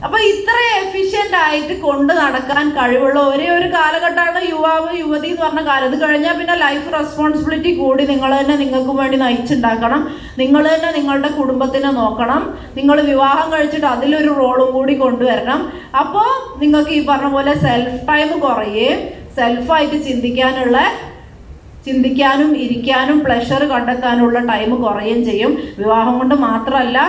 അപ്പൊ ഇത്ര എഫിഷ്യന്റ് ആയിട്ട് കൊണ്ട് നടക്കാൻ കഴിവുള്ള ഒരേ ഒരു കാലഘട്ടമാണ് യുവാവ് യുവതി എന്ന് പറഞ്ഞ കാലം. ഇത് കഴിഞ്ഞാൽ പിന്നെ ലൈഫ് റെസ്പോൺസിബിലിറ്റി കൂടി നിങ്ങൾ തന്നെ നിങ്ങൾക്ക് വേണ്ടി നയിച്ചുണ്ടാക്കണം. നിങ്ങൾ തന്നെ നിങ്ങളുടെ കുടുംബത്തിനെ നോക്കണം. നിങ്ങൾ വിവാഹം കഴിച്ചിട്ട് അതിലൊരു റോളും കൂടി കൊണ്ടുവരണം. അപ്പോൾ നിങ്ങൾക്ക് ഈ പറഞ്ഞ പോലെ സെൽഫ് ടൈം കുറയുകയും സെൽഫായിട്ട് ചിന്തിക്കാനും ഇരിക്കാനും പ്ലഷർ കണ്ടെത്താനുള്ള ടൈം കുറയുകയും ചെയ്യും. വിവാഹം കൊണ്ട് മാത്രമല്ല,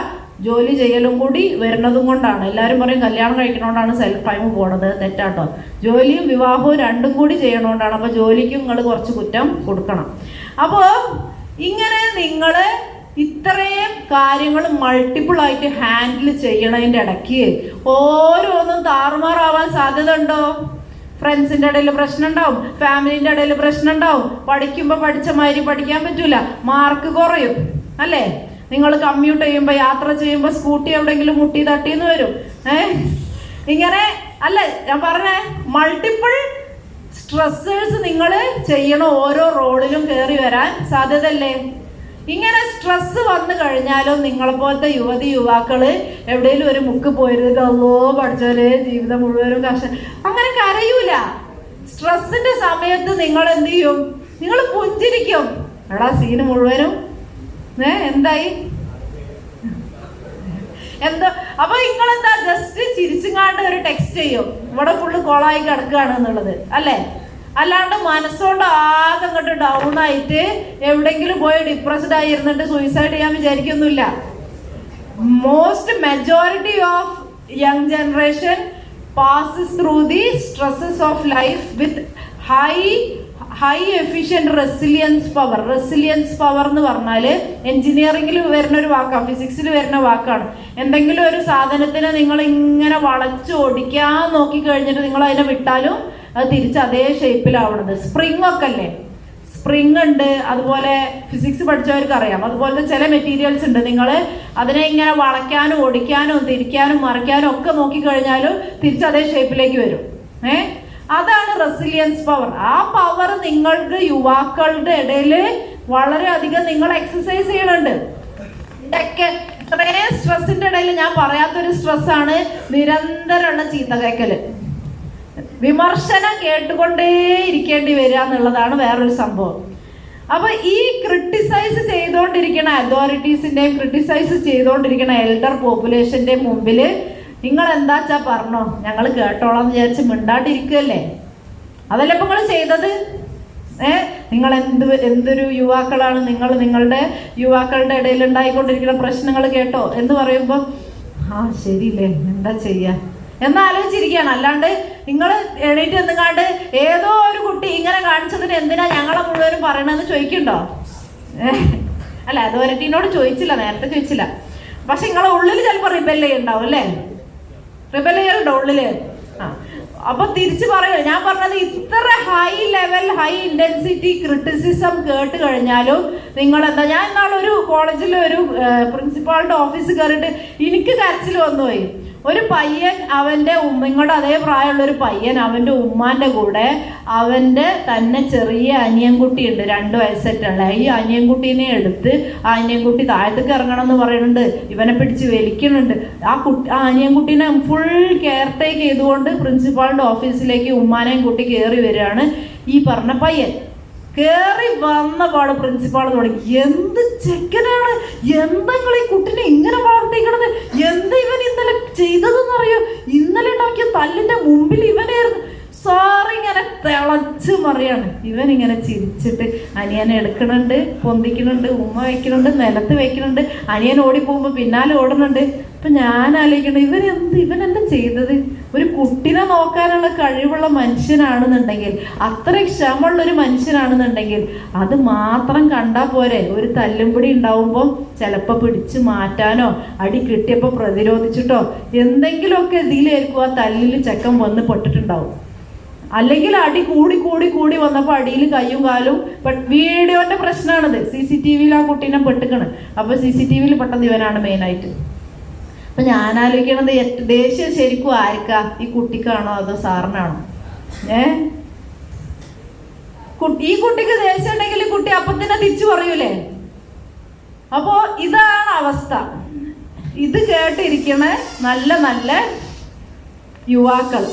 ജോലി ചെയ്യലും കൂടി വരുന്നതും കൊണ്ടാണ്. എല്ലാവരും പറയും കല്യാണം കഴിക്കണോണ്ടാണ് സെൽഫ് ടൈം പോണത്. തെറ്റാട്ടോ. ജോലിയും വിവാഹവും രണ്ടും കൂടി ചെയ്യണോണ്ടാണ്. അപ്പോൾ ജോലിക്കും നിങ്ങൾ കുറച്ച് കുറ്റം കൊടുക്കണം. അപ്പോൾ ഇങ്ങനെ നിങ്ങൾ ഇത്രയും കാര്യങ്ങൾ മൾട്ടിപ്പിൾ ആയിട്ട് ഹാൻഡിൽ ചെയ്യണതിൻ്റെ ഇടയ്ക്ക് ഓരോന്നും താറുമാറാവാൻ സാധ്യത ഉണ്ടോ? ഫ്രണ്ട്സിൻ്റെ ഇടയിൽ പ്രശ്നം ഉണ്ടാവും, ഫാമിലിൻ്റെ ഇടയിൽ പ്രശ്നം ഉണ്ടാവും, പഠിക്കുമ്പോൾ പഠിച്ച മാതിരി പഠിക്കാൻ പറ്റൂല, മാർക്ക് കുറയും അല്ലേ? നിങ്ങൾ കമ്മ്യൂട്ട് ചെയ്യുമ്പോൾ യാത്ര ചെയ്യുമ്പോൾ സ്കൂട്ടി എവിടെയെങ്കിലും മുട്ടി തട്ടിന്ന് വരും. ഇങ്ങനെ അല്ലേ ഞാൻ പറഞ്ഞേ, മൾട്ടിപ്പിൾ സ്ട്രെസ്സേഴ്സ് നിങ്ങൾ ചെയ്യണ ഓരോ റോളിലും കയറി വരാൻ സാധ്യതയല്ലേ? ഇങ്ങനെ സ്ട്രെസ് വന്നു കഴിഞ്ഞാലും നിങ്ങളെപ്പോലത്തെ യുവാക്കള് എവിടെയെങ്കിലും ഒരു മുക്ക് പോയിരുന്നത് അല്ലോ പഠിച്ചവര് ജീവിതം മുഴുവനും അങ്ങനെ കരയൂല. സ്ട്രെസ്സിന്റെ സമയത്ത് നിങ്ങൾ എന്ത് ചെയ്യും? നിങ്ങൾ പുഞ്ചിരിക്കും. എടാ സീന് മുഴുവനും എന്തായി എന്തോ. അപ്പൊ നിങ്ങളെന്താ ജസ്റ്റ് ചിരിച്ചുങ്ങാണ്ട് ഒരു ടെക്സ്റ്റ് ചെയ്യും, ഇവിടെ ഫുള്ള് കോളായി കിടക്കുകയാണ് എന്നുള്ളത് അല്ലേ? അല്ലാണ്ട് മനസ്സുകൊണ്ട് ആകെ അങ്ങോട്ട് ഡൗൺ ആയിട്ട് എവിടെയെങ്കിലും പോയി ഡിപ്രസ്ഡ് ആയി ഇരുന്നിട്ട് സൂയിസൈഡ് ചെയ്യാൻ വിചാരിക്കൊന്നുമില്ല. Most majority of young generation passes through the stresses of life with high efficient resilience power. Resilience power എന്ന് പറഞ്ഞാൽ എഞ്ചിനീയറിംഗിൽ വരുന്ന ഒരു വാക്കാണ്, ഫിസിക്സിൽ വരുന്ന വാക്കാണ്. എന്തെങ്കിലും ഒരു സാധനത്തിനെ നിങ്ങൾ ഇങ്ങനെ വളച്ച് ഓടിക്കാൻ നോക്കിക്കഴിഞ്ഞിട്ട് നിങ്ങൾ അതിനെ വിട്ടാലും അത് തിരിച്ച് അതേ ഷേപ്പിലാവണത്. സ്പ്രിങ് ഒക്കെ അല്ലേ? സ്പ്രിങ് ഉണ്ട്, അതുപോലെ ഫിസിക്സ് പഠിച്ചവർക്ക് അറിയാം. അതുപോലത്തെ ചില മെറ്റീരിയൽസ് ഉണ്ട്, നിങ്ങൾ അതിനെ ഇങ്ങനെ വളയ്ക്കാനും ഓടിക്കാനും തിരിക്കാനും മറിക്കാനും ഒക്കെ നോക്കിക്കഴിഞ്ഞാലും തിരിച്ച് അതേ ഷേപ്പിലേക്ക് വരും. അതാണ് റെസിലിയൻസ് പവർ. ആ പവർ നിങ്ങൾക്ക് യുവാക്കളുടെ ഇടയിൽ വളരെയധികം നിങ്ങൾ എക്സസൈസ് ചെയ്യണുണ്ട്. ഇതൊക്കെ ഇത്രയും സ്ട്രെസ്സിന്റെ ഇടയിൽ ഞാൻ പറയാത്തൊരു സ്ട്രെസ്സാണ് നിരന്തരമുള്ള ചീത്ത കേൾക്കല്. വിമർശനം കേട്ടുകൊണ്ടേ ഇരിക്കേണ്ടി വരിക എന്നുള്ളതാണ് വേറൊരു സംഭവം. അപ്പൊ ഈ ക്രിട്ടിസൈസ് ചെയ്തുകൊണ്ടിരിക്കുന്ന അതോറിറ്റീസിന്റെയും ക്രിട്ടിസൈസ് ചെയ്തുകൊണ്ടിരിക്കുന്ന എൽഡർ പോപ്പുലേഷന്റെ മുമ്പില് നിങ്ങൾ എന്താച്ചാ പറഞ്ഞോ, ഞങ്ങൾ കേട്ടോളാം വിചാരിച്ച് മിണ്ടാണ്ടിരിക്കുകയല്ലേ? അതല്ല ഇപ്പൊ നിങ്ങൾ ചെയ്തത്. നിങ്ങൾ എന്തൊരു യുവാക്കളാണ്. നിങ്ങളുടെ യുവാക്കളുടെ ഇടയിൽ ഉണ്ടായിക്കൊണ്ടിരിക്കുന്ന പ്രശ്നങ്ങൾ കേട്ടോ എന്ന് പറയുമ്പോൾ ആ ശരിയില്ലേ, എന്താ ചെയ്യാ എന്നാലോചിച്ചിരിക്കുകയാണ്. അല്ലാണ്ട് നിങ്ങൾ എണീറ്റ് നിന്നുകാണ്ട് ഏതോ ഒരു കുട്ടി ഇങ്ങനെ കാണിച്ചതിന് എന്തിനാ ഞങ്ങളെ മുഴുവനും പറയണമെന്ന് ചോദിക്കണ്ടോ? അല്ല, അതോറിറ്റീനോട് ചോദിച്ചില്ല, നേരത്തെ ചോദിച്ചില്ല. പക്ഷെ നിങ്ങളെ ഉള്ളിൽ ചിലപ്പോൾ റിബെൽ ചെയ്യുന്നുണ്ടാവും അല്ലേ? റിബെൽ ചെയ്യലുണ്ടോ ഉള്ളില്? അപ്പൊ തിരിച്ചു പറയൂ. ഞാൻ പറഞ്ഞത് ഇത്ര high level high intensity criticism കേട്ട് കഴിഞ്ഞാലും നിങ്ങൾ എന്താ, ഞാൻ ഇന്നാളൊരു കോളേജിൽ ഒരു പ്രിൻസിപ്പാളിന്റെ ഓഫീസിൽ കയറിയിട്ട് എനിക്ക് കരച്ചിൽ വന്നുപോയി. ഒരു പയ്യൻ അവൻ്റെ നിങ്ങളുടെ അതേ പ്രായമുള്ള ഒരു പയ്യൻ അവൻ്റെ ഉമ്മാൻ്റെ കൂടെ അവൻ്റെ തന്നെ ചെറിയ അനിയൻകുട്ടി ഉണ്ട്, 2 വയസ്സായിട്ടുള്ള. ഈ അനിയൻകുട്ടീനെ എടുത്ത് ആ അനിയൻകുട്ടി താഴത്തേക്ക് ഇറങ്ങണം എന്ന് പറയുന്നുണ്ട്, ഇവനെ പിടിച്ച് വലിക്കുന്നുണ്ട്. ആ അനിയൻകുട്ടീനെ ഫുൾ കെയർ ടേക്ക് ചെയ്തുകൊണ്ട് പ്രിൻസിപ്പാളിൻ്റെ ഓഫീസിലേക്ക് ഉമ്മാനെയും കൂട്ടി കയറി വരികയാണ് ഈ പറഞ്ഞ പയ്യൻ. കയറി വന്ന പാട് പ്രിൻസിപ്പാൾ തുടങ്ങി, എന്ത് ചെക്കനാണ്, എന്തെങ്കിലും ഈ കുട്ടിനെ ഇങ്ങനെ വളർത്തിക്കണത്, എന്താ ഇവൻ ഇന്നലെ ചെയ്തതെന്നറിയോ, ഇന്നലെ ഉണ്ടാക്കിയ തല്ലിന്റെ മുമ്പിൽ ഇവനായിരുന്നു. സാറിങ്ങനെ തിളച്ച് മറിയാണ്. ഇവനിങ്ങനെ ചിരിച്ചിട്ട് അനിയനെ എടുക്കണുണ്ട്, പൊന്തിക്കണുണ്ട്, ഉമ്മ വയ്ക്കണുണ്ട്, നിലത്ത് വെക്കണുണ്ട്. അനിയൻ ഓടിപ്പോകുമ്പോൾ പിന്നാലെ ഓടുന്നുണ്ട്. അപ്പൊ ഞാൻ ആലോചിക്കണ ഇവനെന്താ ചെയ്തത്? ഒരു കുട്ടിനെ നോക്കാനുള്ള കഴിവുള്ള മനുഷ്യനാണെന്നുണ്ടെങ്കിൽ, അത്ര ക്ഷമമുള്ളൊരു മനുഷ്യനാണെന്നുണ്ടെങ്കിൽ അത് മാത്രം കണ്ടാൽ പോരെ. ഒരു തല്ലുംപിടി ഉണ്ടാവുമ്പോൾ ചിലപ്പോൾ പിടിച്ച് മാറ്റാനോ അടി കിട്ടിയപ്പോൾ പ്രതിരോധിച്ചിട്ടോ എന്തെങ്കിലുമൊക്കെ ഇതിലായിരിക്കും ആ തല്ലിൽ ചെക്കൻ വന്ന് പെട്ടിട്ടുണ്ടാവും. അല്ലെങ്കിൽ അടി കൂടി കൂടി കൂടി വന്നപ്പോൾ അടിയിൽ കയ്യും കാലും. വീഡിയോന്റെ പ്രശ്നമാണത്. CCTV ആ കുട്ടീനെ പെട്ടിക്കണ്. അപ്പൊ CCTV പെട്ടെന്ന് ഇവനാണ് മെയിനായിട്ട്. അപ്പൊ ഞാൻ ആലോചിക്കണത് ദേഷ്യം ശരിക്കും ആർക്കാ? ഈ കുട്ടിക്കാണോ അതോ സാറിനാണോ? ഈ കുട്ടിക്ക് ദേഷ്യം ഉണ്ടെങ്കിൽ ഈ കുട്ടി അപ്പം തന്നെ തിരിച്ചു പറയൂലേ? അപ്പോ ഇതാണ് അവസ്ഥ. ഇത് കേട്ടിരിക്കണ നല്ല നല്ല യുവാക്കൾ.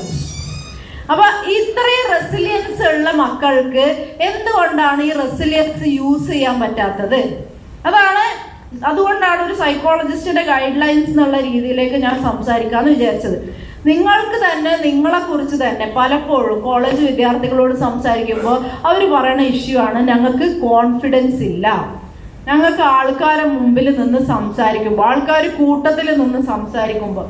അപ്പൊ ഇത്രയും റെസിലിയൻസ് ഉള്ള മക്കൾക്ക് എന്തുകൊണ്ടാണ് ഈ റെസിലിയൻസ് യൂസ് ചെയ്യാൻ പറ്റാത്തത്? അതുകൊണ്ടാണ് ഒരു സൈക്കോളജിസ്റ്റിന്റെ ഗൈഡ് ലൈൻസ് എന്നുള്ള രീതിയിലേക്ക് ഞാൻ സംസാരിക്കാമെന്ന് വിചാരിച്ചത്. നിങ്ങൾക്ക് തന്നെ നിങ്ങളെക്കുറിച്ച് തന്നെ പലപ്പോഴും കോളേജ് വിദ്യാർത്ഥികളോട് സംസാരിക്കുമ്പോൾ അവർ പറയുന്ന ഇഷ്യൂ ആണ്, ഞങ്ങൾക്ക് കോൺഫിഡൻസ് ഇല്ല. ഞങ്ങൾക്ക് ആൾക്കാരെ മുമ്പിൽ നിന്ന് സംസാരിക്കുമ്പോൾ, ആൾക്കാർ കൂട്ടത്തിൽ നിന്ന് സംസാരിക്കുമ്പോൾ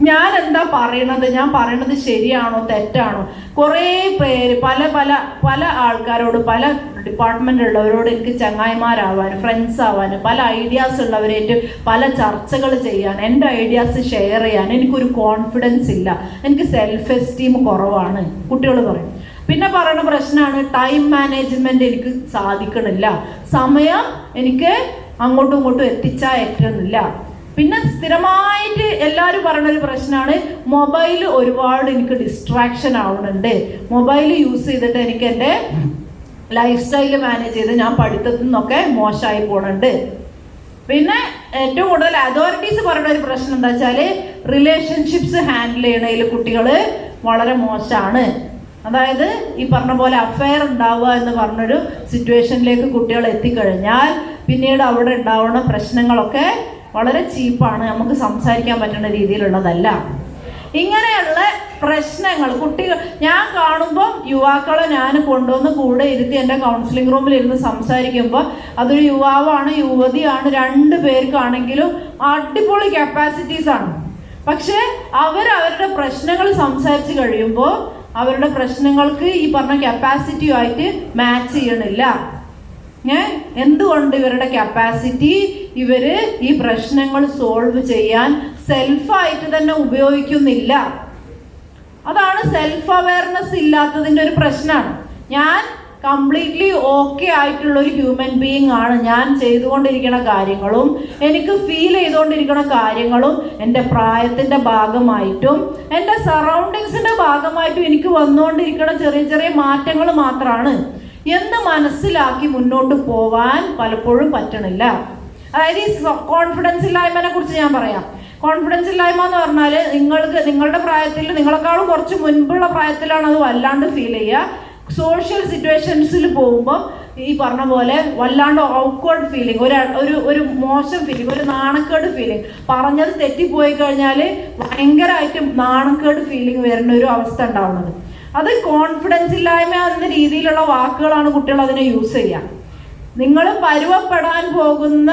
ഞാൻ എന്താ പറയണത്, ഞാൻ പറയണത് ശരിയാണോ തെറ്റാണോ? കുറേ പേര് പല ആൾക്കാരോട്, പല ഡിപ്പാർട്ട്മെന്റ് ഉള്ളവരോട് എനിക്ക് ചങ്ങായിമാരാവാൻ, ഫ്രണ്ട്സ് ആവാൻ, പല ഐഡിയാസ് ഉള്ളവരായിട്ട് പല ചർച്ചകൾ ചെയ്യാൻ, എൻ്റെ ഐഡിയാസ് ഷെയർ ചെയ്യാൻ എനിക്കൊരു കോൺഫിഡൻസ് ഇല്ല, എനിക്ക് സെൽഫ് എസ്റ്റീം കുറവാണ് കുട്ടികൾ പറയും. പിന്നെ പറയുന്ന പ്രശ്നമാണ് ടൈം മാനേജ്മെന്റ് എനിക്ക് സാധിക്കണില്ല, സമയം എനിക്ക് അങ്ങോട്ടും ഇങ്ങോട്ടും എത്തിക്കുന്നില്ല. പിന്നെ സ്ഥിരമായിട്ട് എല്ലാവരും പറയുന്ന ഒരു പ്രശ്നമാണ് മൊബൈൽ ഒരുപാട് എനിക്ക് ഡിസ്ട്രാക്ഷൻ ആവുന്നുണ്ട്, മൊബൈൽ യൂസ് ചെയ്തിട്ട് എനിക്ക് എൻ്റെ ലൈഫ് സ്റ്റൈല് മാനേജ് ചെയ്ത് ഞാൻ പഠിത്തത്തിൽ നിന്നൊക്കെ മോശമായി പോണുണ്ട്. പിന്നെ ഏറ്റവും കൂടുതൽ അതോറിറ്റീസ് പറയുന്ന ഒരു പ്രശ്നം എന്താ വെച്ചാൽ റിലേഷൻഷിപ്സ് ഹാൻഡിൽ ചെയ്യണതിൽ കുട്ടികൾ വളരെ മോശമാണ്. അതായത് ഈ പറഞ്ഞ പോലെ അഫെയർ ഉണ്ടാവുക എന്ന് പറഞ്ഞൊരു സിറ്റുവേഷനിലേക്ക് കുട്ടികൾ എത്തിക്കഴിഞ്ഞാൽ പിന്നീട് അവിടെ ഉണ്ടാവുന്ന പ്രശ്നങ്ങളൊക്കെ വളരെ ചീപ്പാണ്, നമുക്ക് സംസാരിക്കാൻ പറ്റുന്ന രീതിയിലുള്ളതല്ല. ഇങ്ങനെയുള്ള പ്രശ്നങ്ങൾ കുട്ടികൾ ഞാൻ കാണുമ്പോൾ യുവാക്കളെ ഞാൻ കൊണ്ടുവന്ന് കൂടെ ഇരുത്തി എൻ്റെ കൗൺസിലിംഗ് റൂമിൽ ഇരുന്ന് സംസാരിക്കുമ്പോൾ അതൊരു യുവാവാണ് യുവതിയാണ്, രണ്ടു പേർക്കാണെങ്കിലും അടിപൊളി കപ്പാസിറ്റീസ് ആണ്. പക്ഷെ അവരുടെ പ്രശ്നങ്ങൾ സംസാരിച്ച് കഴിയുമ്പോൾ അവരുടെ പ്രശ്നങ്ങൾക്ക് ഈ പറഞ്ഞ കപ്പാസിറ്റിയുമായിട്ട് മാച്ച് ചെയ്യണില്ല. എന്തുകൊണ്ട്? ഇവരുടെ കപ്പാസിറ്റി ഇവര് ഈ പ്രശ്നങ്ങൾ സോൾവ് ചെയ്യാൻ സെൽഫായിട്ട് തന്നെ ഉപയോഗിക്കുന്നില്ല. അതാണ് സെൽഫ് അവയർനെസ് ഇല്ലാത്തതിൻ്റെ ഒരു പ്രശ്നമാണ്. ഞാൻ കംപ്ലീറ്റ്ലി ഓക്കെ ആയിട്ടുള്ള ഒരു ഹ്യൂമൻ ബീയിങ് ആണ്. ഞാൻ ചെയ്തുകൊണ്ടിരിക്കുന്ന കാര്യങ്ങളും എനിക്ക് ഫീൽ ചെയ്തുകൊണ്ടിരിക്കുന്ന കാര്യങ്ങളും എൻ്റെ പ്രായത്തിൻ്റെ ഭാഗമായിട്ടും എൻ്റെ സറൗണ്ടിങ്സിൻ്റെ ഭാഗമായിട്ടും എനിക്ക് വന്നുകൊണ്ടിരിക്കുന്ന ചെറിയ ചെറിയ മാറ്റങ്ങൾ മാത്രമാണ് എന്ന് മനസ്സിലാക്കി മുന്നോട്ട് പോവാൻ പലപ്പോഴും പറ്റണില്ല. അതായത് ഈ കോൺഫിഡൻസ് ഇല്ലായ്മനെ കുറിച്ച് ഞാൻ പറയാം. കോൺഫിഡൻസ് ഇല്ലായ്മ എന്ന് പറഞ്ഞാൽ നിങ്ങളുടെ പ്രായത്തിൽ, നിങ്ങളെക്കാളും കുറച്ച് മുൻപുള്ള പ്രായത്തിലാണ് അത് വല്ലാണ്ട് ഫീൽ ചെയ്യുക. സോഷ്യൽ സിറ്റുവേഷൻസിൽ പോകുമ്പോൾ ഈ പറഞ്ഞ പോലെ വല്ലാണ്ട് ഔക്വേർഡ് ഫീലിംഗ്, ഒരു മോശം ഫീലിംഗ്, ഒരു നാണക്കേട് ഫീലിംഗ്, പറഞ്ഞത് തെറ്റിപ്പോയി കഴിഞ്ഞാൽ ഭയങ്കരമായിട്ട് നാണക്കേട് ഫീലിംഗ് വരുന്ന ഒരു അവസ്ഥ ഉണ്ടാവുന്നത്. അത് കോൺഫിഡൻസ് ഇല്ലായ്മ എന്ന രീതിയിലുള്ള വാക്കുകളാണ് കുട്ടികൾ അതിനെ യൂസ് ചെയ്യുക. നിങ്ങൾ പരുവപ്പെടാൻ പോകുന്ന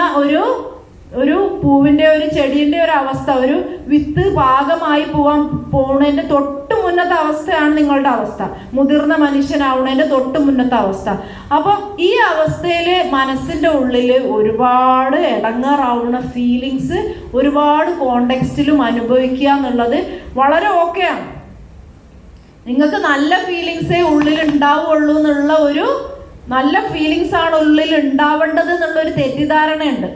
ഒരു പൂവിൻ്റെ, ഒരു ചെടീൻ്റെ ഒരു അവസ്ഥ, ഒരു വിത്ത് പാകമായി പോകുന്നതിൻ്റെ തൊട്ട് മുന്നത്തെ അവസ്ഥയാണ് നിങ്ങളുടെ അവസ്ഥ. മുതിർന്ന മനുഷ്യനാവുന്നതിൻ്റെ തൊട്ട് മുന്നത്തെ അവസ്ഥ. അപ്പം ഈ അവസ്ഥയിൽ മനസ്സിൻ്റെ ഉള്ളിൽ ഒരുപാട് ഇടങ്ങാറാവുന്ന ഫീലിങ്സ് ഒരുപാട് കോണ്ടെക്സ്റ്റിലും അനുഭവിക്കുക എന്നുള്ളത് വളരെ ഓക്കെയാണ്. നിങ്ങൾക്ക് നല്ല ഫീലിങ്സേ ഉള്ളിൽ ഉണ്ടാവുള്ളൂ എന്നുള്ള നല്ല ഫീലിങ്സ് ആണ് ഉള്ളിൽ ഉണ്ടാവേണ്ടത് എന്നുള്ളൊരു തെറ്റിദ്ധാരണയുണ്ട്.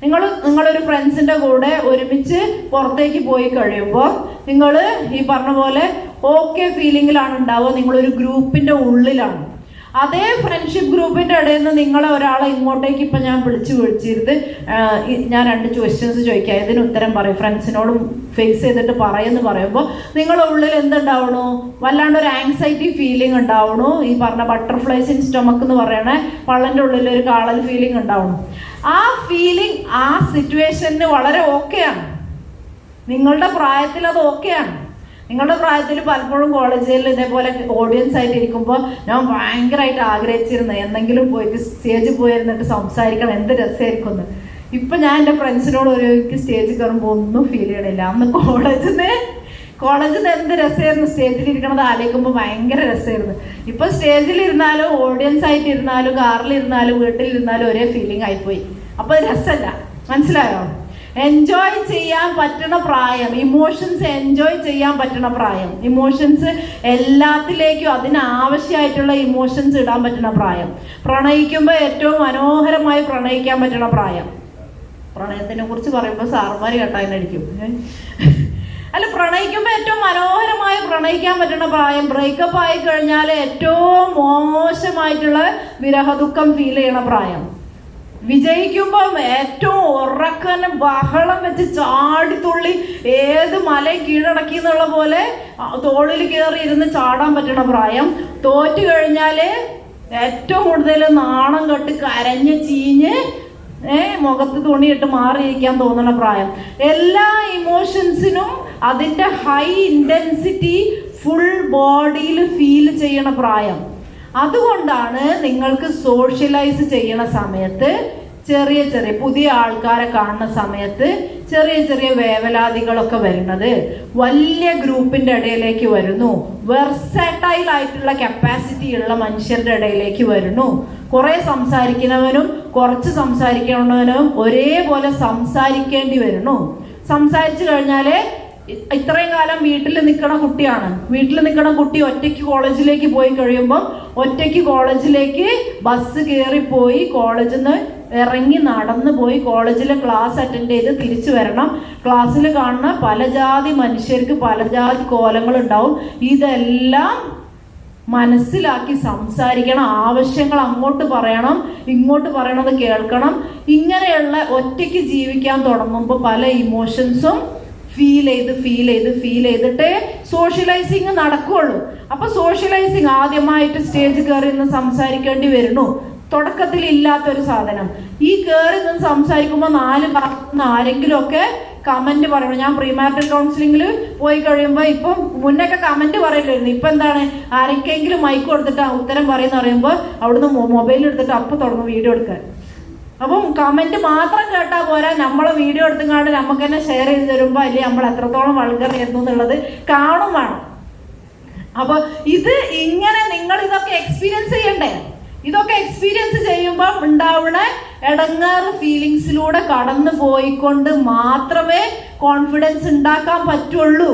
നിങ്ങളൊരു ഫ്രണ്ട്സിൻ്റെ കൂടെ ഒരുമിച്ച് പുറത്തേക്ക് പോയി കഴിയുമ്പോൾ നിങ്ങൾ ഈ പറഞ്ഞ പോലെ ഓക്കെ ഫീലിങ്ങിലാണ് ഉണ്ടാവുക, നിങ്ങളൊരു ഗ്രൂപ്പിൻ്റെ ഉള്ളിലാണ്. അതേ ഫ്രണ്ട്ഷിപ്പ് ഗ്രൂപ്പിൻ്റെ ഇടയിൽ നിന്ന് നിങ്ങളെ ഒരാളെ ഇങ്ങോട്ടേക്ക് ഇപ്പം ഞാൻ വിളിച്ചിരുത്ത് ഞാൻ 2 ക്വസ്റ്റ്യൻസ് ചോദിക്കാം, ഇതിന് ഉത്തരം പറയും, ഫ്രണ്ട്സിനോടും ഫേസ് ചെയ്തിട്ട് പറയുമെന്ന് പറയുമ്പോൾ നിങ്ങളുടെ ഉള്ളിൽ എന്തുണ്ടാവണു? വല്ലാണ്ട് ഒരു ആങ്സൈറ്റി ഫീലിംഗ് ഉണ്ടാവണു. ഈ പറഞ്ഞ ബട്ടർഫ്ലൈസ് ഇൻ സ്റ്റൊമക്ക് എന്ന് പറയണേ പള്ളൻ്റെ ഉള്ളിൽ ഒരു കാളൽ ഫീലിംഗ് ഉണ്ടാവണം. ആ ഫീലിംഗ് ആ സിറ്റുവേഷന് വളരെ ഓക്കെയാണ്. നിങ്ങളുടെ പ്രായത്തിൽ അത് ഓക്കെയാണ്. നിങ്ങളുടെ പ്രായത്തിൽ പലപ്പോഴും കോളേജിൽ ഇതേപോലെ ഓഡിയൻസ് ആയിട്ട് ഇരിക്കുമ്പോൾ ഞാൻ ഭയങ്കരമായിട്ട് ആഗ്രഹിച്ചിരുന്നത് എന്തെങ്കിലും പോയിട്ട് സ്റ്റേജിൽ പോയിരുന്നിട്ട് സംസാരിക്കണം, എന്ത് രസമായിരിക്കും. ഇപ്പം ഞാൻ എൻ്റെ ഫ്രണ്ട്സിനോട് എനിക്ക് സ്റ്റേജിൽ കയറുമ്പോൾ ഒന്നും ഫീൽ ചെയ്യണില്ല. അന്ന് കോളേജിൽ നിന്ന് എന്ത് രസമായിരുന്നു, സ്റ്റേജിലിരിക്കണത് ആലോചിക്കുമ്പോൾ ഭയങ്കര രസമായിരുന്നു. ഇപ്പം സ്റ്റേജിലിരുന്നാലും ഓഡിയൻസ് ആയിട്ട് ഇരുന്നാലും കാറിലിരുന്നാലും വീട്ടിലിരുന്നാലും ഒരേ ഫീലിംഗ് ആയിപ്പോയി. അപ്പോൾ രസമല്ല, മനസ്സിലായോ? എൻജോയ് ചെയ്യാൻ പറ്റുന്ന പ്രായം, ഇമോഷൻസ് എൻജോയ് ചെയ്യാൻ പറ്റുന്ന പ്രായം, ഇമോഷൻസ് എല്ലാത്തിലേക്കും അതിനാവശ്യമായിട്ടുള്ള ഇമോഷൻസ് ഇടാൻ പറ്റുന്ന പ്രായം, പ്രണയിക്കുമ്പോൾ ഏറ്റവും മനോഹരമായി പ്രണയിക്കാൻ പറ്റുന്ന പ്രായം. പ്രണയത്തിനെ കുറിച്ച് പറയുമ്പോൾ സാറുമാർ കേട്ടായിരിക്കും. അല്ല, പ്രണയിക്കുമ്പോൾ ഏറ്റവും മനോഹരമായി പ്രണയിക്കാൻ പറ്റുന്ന പ്രായം, ബ്രേക്കപ്പ് ആയി കഴിഞ്ഞാൽ ഏറ്റവും മോശമായിട്ടുള്ള വിരഹദുഃഖം ഫീൽ ചെയ്യണ പ്രായം. വിജയിക്കുമ്പം ഏറ്റവും ഉറക്കനെ ബഹളം വെച്ച് ചാടിത്തുള്ളി ഏത് മലയും കീഴടക്കി എന്നുള്ള പോലെ തോളിൽ കയറി ഇരുന്ന് ചാടാൻ പറ്റണ പ്രായം. തോറ്റു കഴിഞ്ഞാല് ഏറ്റവും കൂടുതൽ നാണം കെട്ട് കരഞ്ഞ് ചീഞ്ഞ് മുഖത്ത് തുണിയിട്ട് മാറിയിരിക്കാൻ തോന്നുന്ന പ്രായം. എല്ലാ ഇമോഷൻസിനും അതിൻ്റെ ഹൈ ഇൻറ്റൻസിറ്റി ഫുൾ ബോഡിയിൽ ഫീൽ ചെയ്യണ പ്രായം. അതുകൊണ്ടാണ് നിങ്ങൾക്ക് സോഷ്യലൈസ് ചെയ്യണ സമയത്ത് ചെറിയ ചെറിയ പുതിയ ആൾക്കാരെ കാണുന്ന സമയത്ത് ചെറിയ ചെറിയ വേവലാതികളൊക്കെ വരുന്നത്. വലിയ ഗ്രൂപ്പിന്റെ ഇടയിലേക്ക് വരുന്നു, വെർസറ്റൈൽ ആയിട്ടുള്ള കപ്പാസിറ്റി ഉള്ള മനുഷ്യരുടെ ഇടയിലേക്ക് വരുന്നു. കുറെ സംസാരിക്കുന്നവനും കുറച്ച് സംസാരിക്കുന്നവനും ഒരേപോലെ സംസാരിക്കേണ്ടി വരുന്നു. സംസാരിച്ചു കഴിഞ്ഞാല് ഇത്രയും കാലം വീട്ടിൽ നിൽക്കണ കുട്ടിയാണ്. വീട്ടിൽ നിൽക്കണ കുട്ടി ഒറ്റയ്ക്ക് കോളേജിലേക്ക് പോയി കഴിയുമ്പോൾ ഒറ്റയ്ക്ക് കോളേജിലേക്ക് ബസ് കയറിപ്പോയി കോളേജിൽ നിന്ന് ഇറങ്ങി നടന്നു പോയി കോളേജിലെ ക്ലാസ് അറ്റൻഡ് ചെയ്ത് തിരിച്ചു വരണം. ക്ലാസ്സിൽ കാണുന്ന പല ജാതി മനുഷ്യർക്ക് പല ജാതി കോലങ്ങളുണ്ടാവും. ഇതെല്ലാം മനസ്സിലാക്കി സംസാരിക്കണം. ആവശ്യങ്ങൾ അങ്ങോട്ട് പറയണം, ഇങ്ങോട്ട് പറയണത് കേൾക്കണം. ഇങ്ങനെയുള്ള ഒറ്റയ്ക്ക് ജീവിക്കാൻ തുടങ്ങുമ്പോൾ പല ഇമോഷൻസും ഫീൽ ചെയ്തിട്ടേ സോഷ്യലൈസിങ് നടക്കുകയുള്ളൂ. അപ്പൊ സോഷ്യലൈസിങ് ആദ്യമായിട്ട് സ്റ്റേജ് കയറി നിന്ന് സംസാരിക്കേണ്ടി വരുന്നു. തുടക്കത്തിൽ ഇല്ലാത്തൊരു സാധനം. ഈ കയറി നിന്ന് സംസാരിക്കുമ്പോൾ 4 ഭാഗത്തുനിന്ന് ആരെങ്കിലും ഒക്കെ കമന്റ് പറയണം. ഞാൻ പ്രീമാരിറ്റൽ കൗൺസിലിംഗിൽ പോയി കഴിയുമ്പോൾ ഇപ്പം മുന്നൊക്കെ കമന്റ് പറയില്ലായിരുന്നു. ഇപ്പൊ എന്താണ്, ആർക്കെങ്കിലും മൈക്ക് കൊടുത്തിട്ട് ഉത്തരം പറയുന്ന പറയുമ്പോൾ അവിടുന്ന് മൊബൈൽ എടുത്തിട്ട് അപ്പം തുടങ്ങും വീഡിയോ എടുക്കാൻ. അപ്പം കമന്റ് മാത്രം കേട്ടാൽ പോരാ, നമ്മളെ വീഡിയോ എടുത്തുകൊണ്ട് നമുക്ക് തന്നെ ഷെയർ ചെയ്ത് തരുമ്പോൾ അല്ലെ നമ്മൾ എത്രത്തോളം വൾഗറായിരുന്നു എന്നുള്ളത് കാണും വേണം. അപ്പൊ ഇത് ഇങ്ങനെ നിങ്ങൾ ഇതൊക്കെ എക്സ്പീരിയൻസ് ചെയ്യണ്ടേ? ഇതൊക്കെ എക്സ്പീരിയൻസ് ചെയ്യുമ്പോൾ ഉണ്ടാവുന്ന ഇടങ്ങേറ് ഫീലിങ്സിലൂടെ കടന്നു പോയിക്കൊണ്ട് മാത്രമേ കോൺഫിഡൻസ് ഉണ്ടാക്കാൻ പറ്റുള്ളൂ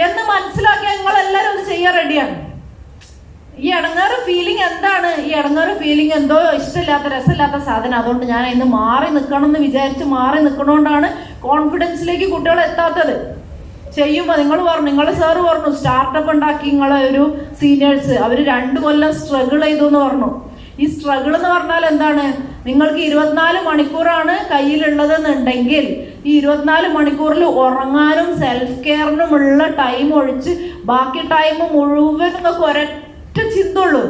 എന്ന് മനസ്സിലാക്കിയാൽ നിങ്ങൾ എല്ലാവരും അത് ചെയ്യാൻ റെഡിയാണ്. ഈ ഇടങ്ങേറ് ഫീലിംഗ് എന്താണ്? ഈ ഇടങ്ങേറ് ഫീലിംഗ് എന്തോ ഇഷ്ടമില്ലാത്ത രസമില്ലാത്ത സാധനം. അതുകൊണ്ട് ഞാൻ ഇന്ന് മാറി നിൽക്കണം എന്ന് വിചാരിച്ച് മാറി നിൽക്കണോണ്ടാണ് കോൺഫിഡൻസിലേക്ക് കുട്ടികൾ എത്താത്തത്. ചെയ്യുമ്പോൾ നിങ്ങളുടെ സാറ് പറഞ്ഞു സ്റ്റാർട്ടപ്പ് ഉണ്ടാക്കി നിങ്ങളെ ഒരു സീനിയേഴ്സ് അവർ 2 കൊല്ലം സ്ട്രഗിൾ ചെയ്തു എന്ന് പറഞ്ഞു. ഈ സ്ട്രഗിൾ എന്ന് പറഞ്ഞാൽ എന്താണ്? നിങ്ങൾക്ക് 24 മണിക്കൂറാണ് കയ്യിലുള്ളതെന്നുണ്ടെങ്കിൽ ഈ 24 മണിക്കൂറിൽ ഉറങ്ങാനും സെൽഫ് കെയറിനുമുള്ള ടൈം ഒഴിച്ച് ബാക്കി ടൈം മുഴുവൻ നിങ്ങൾക്ക് ഒരൊറ്റ ചിന്തയുള്ളൂ,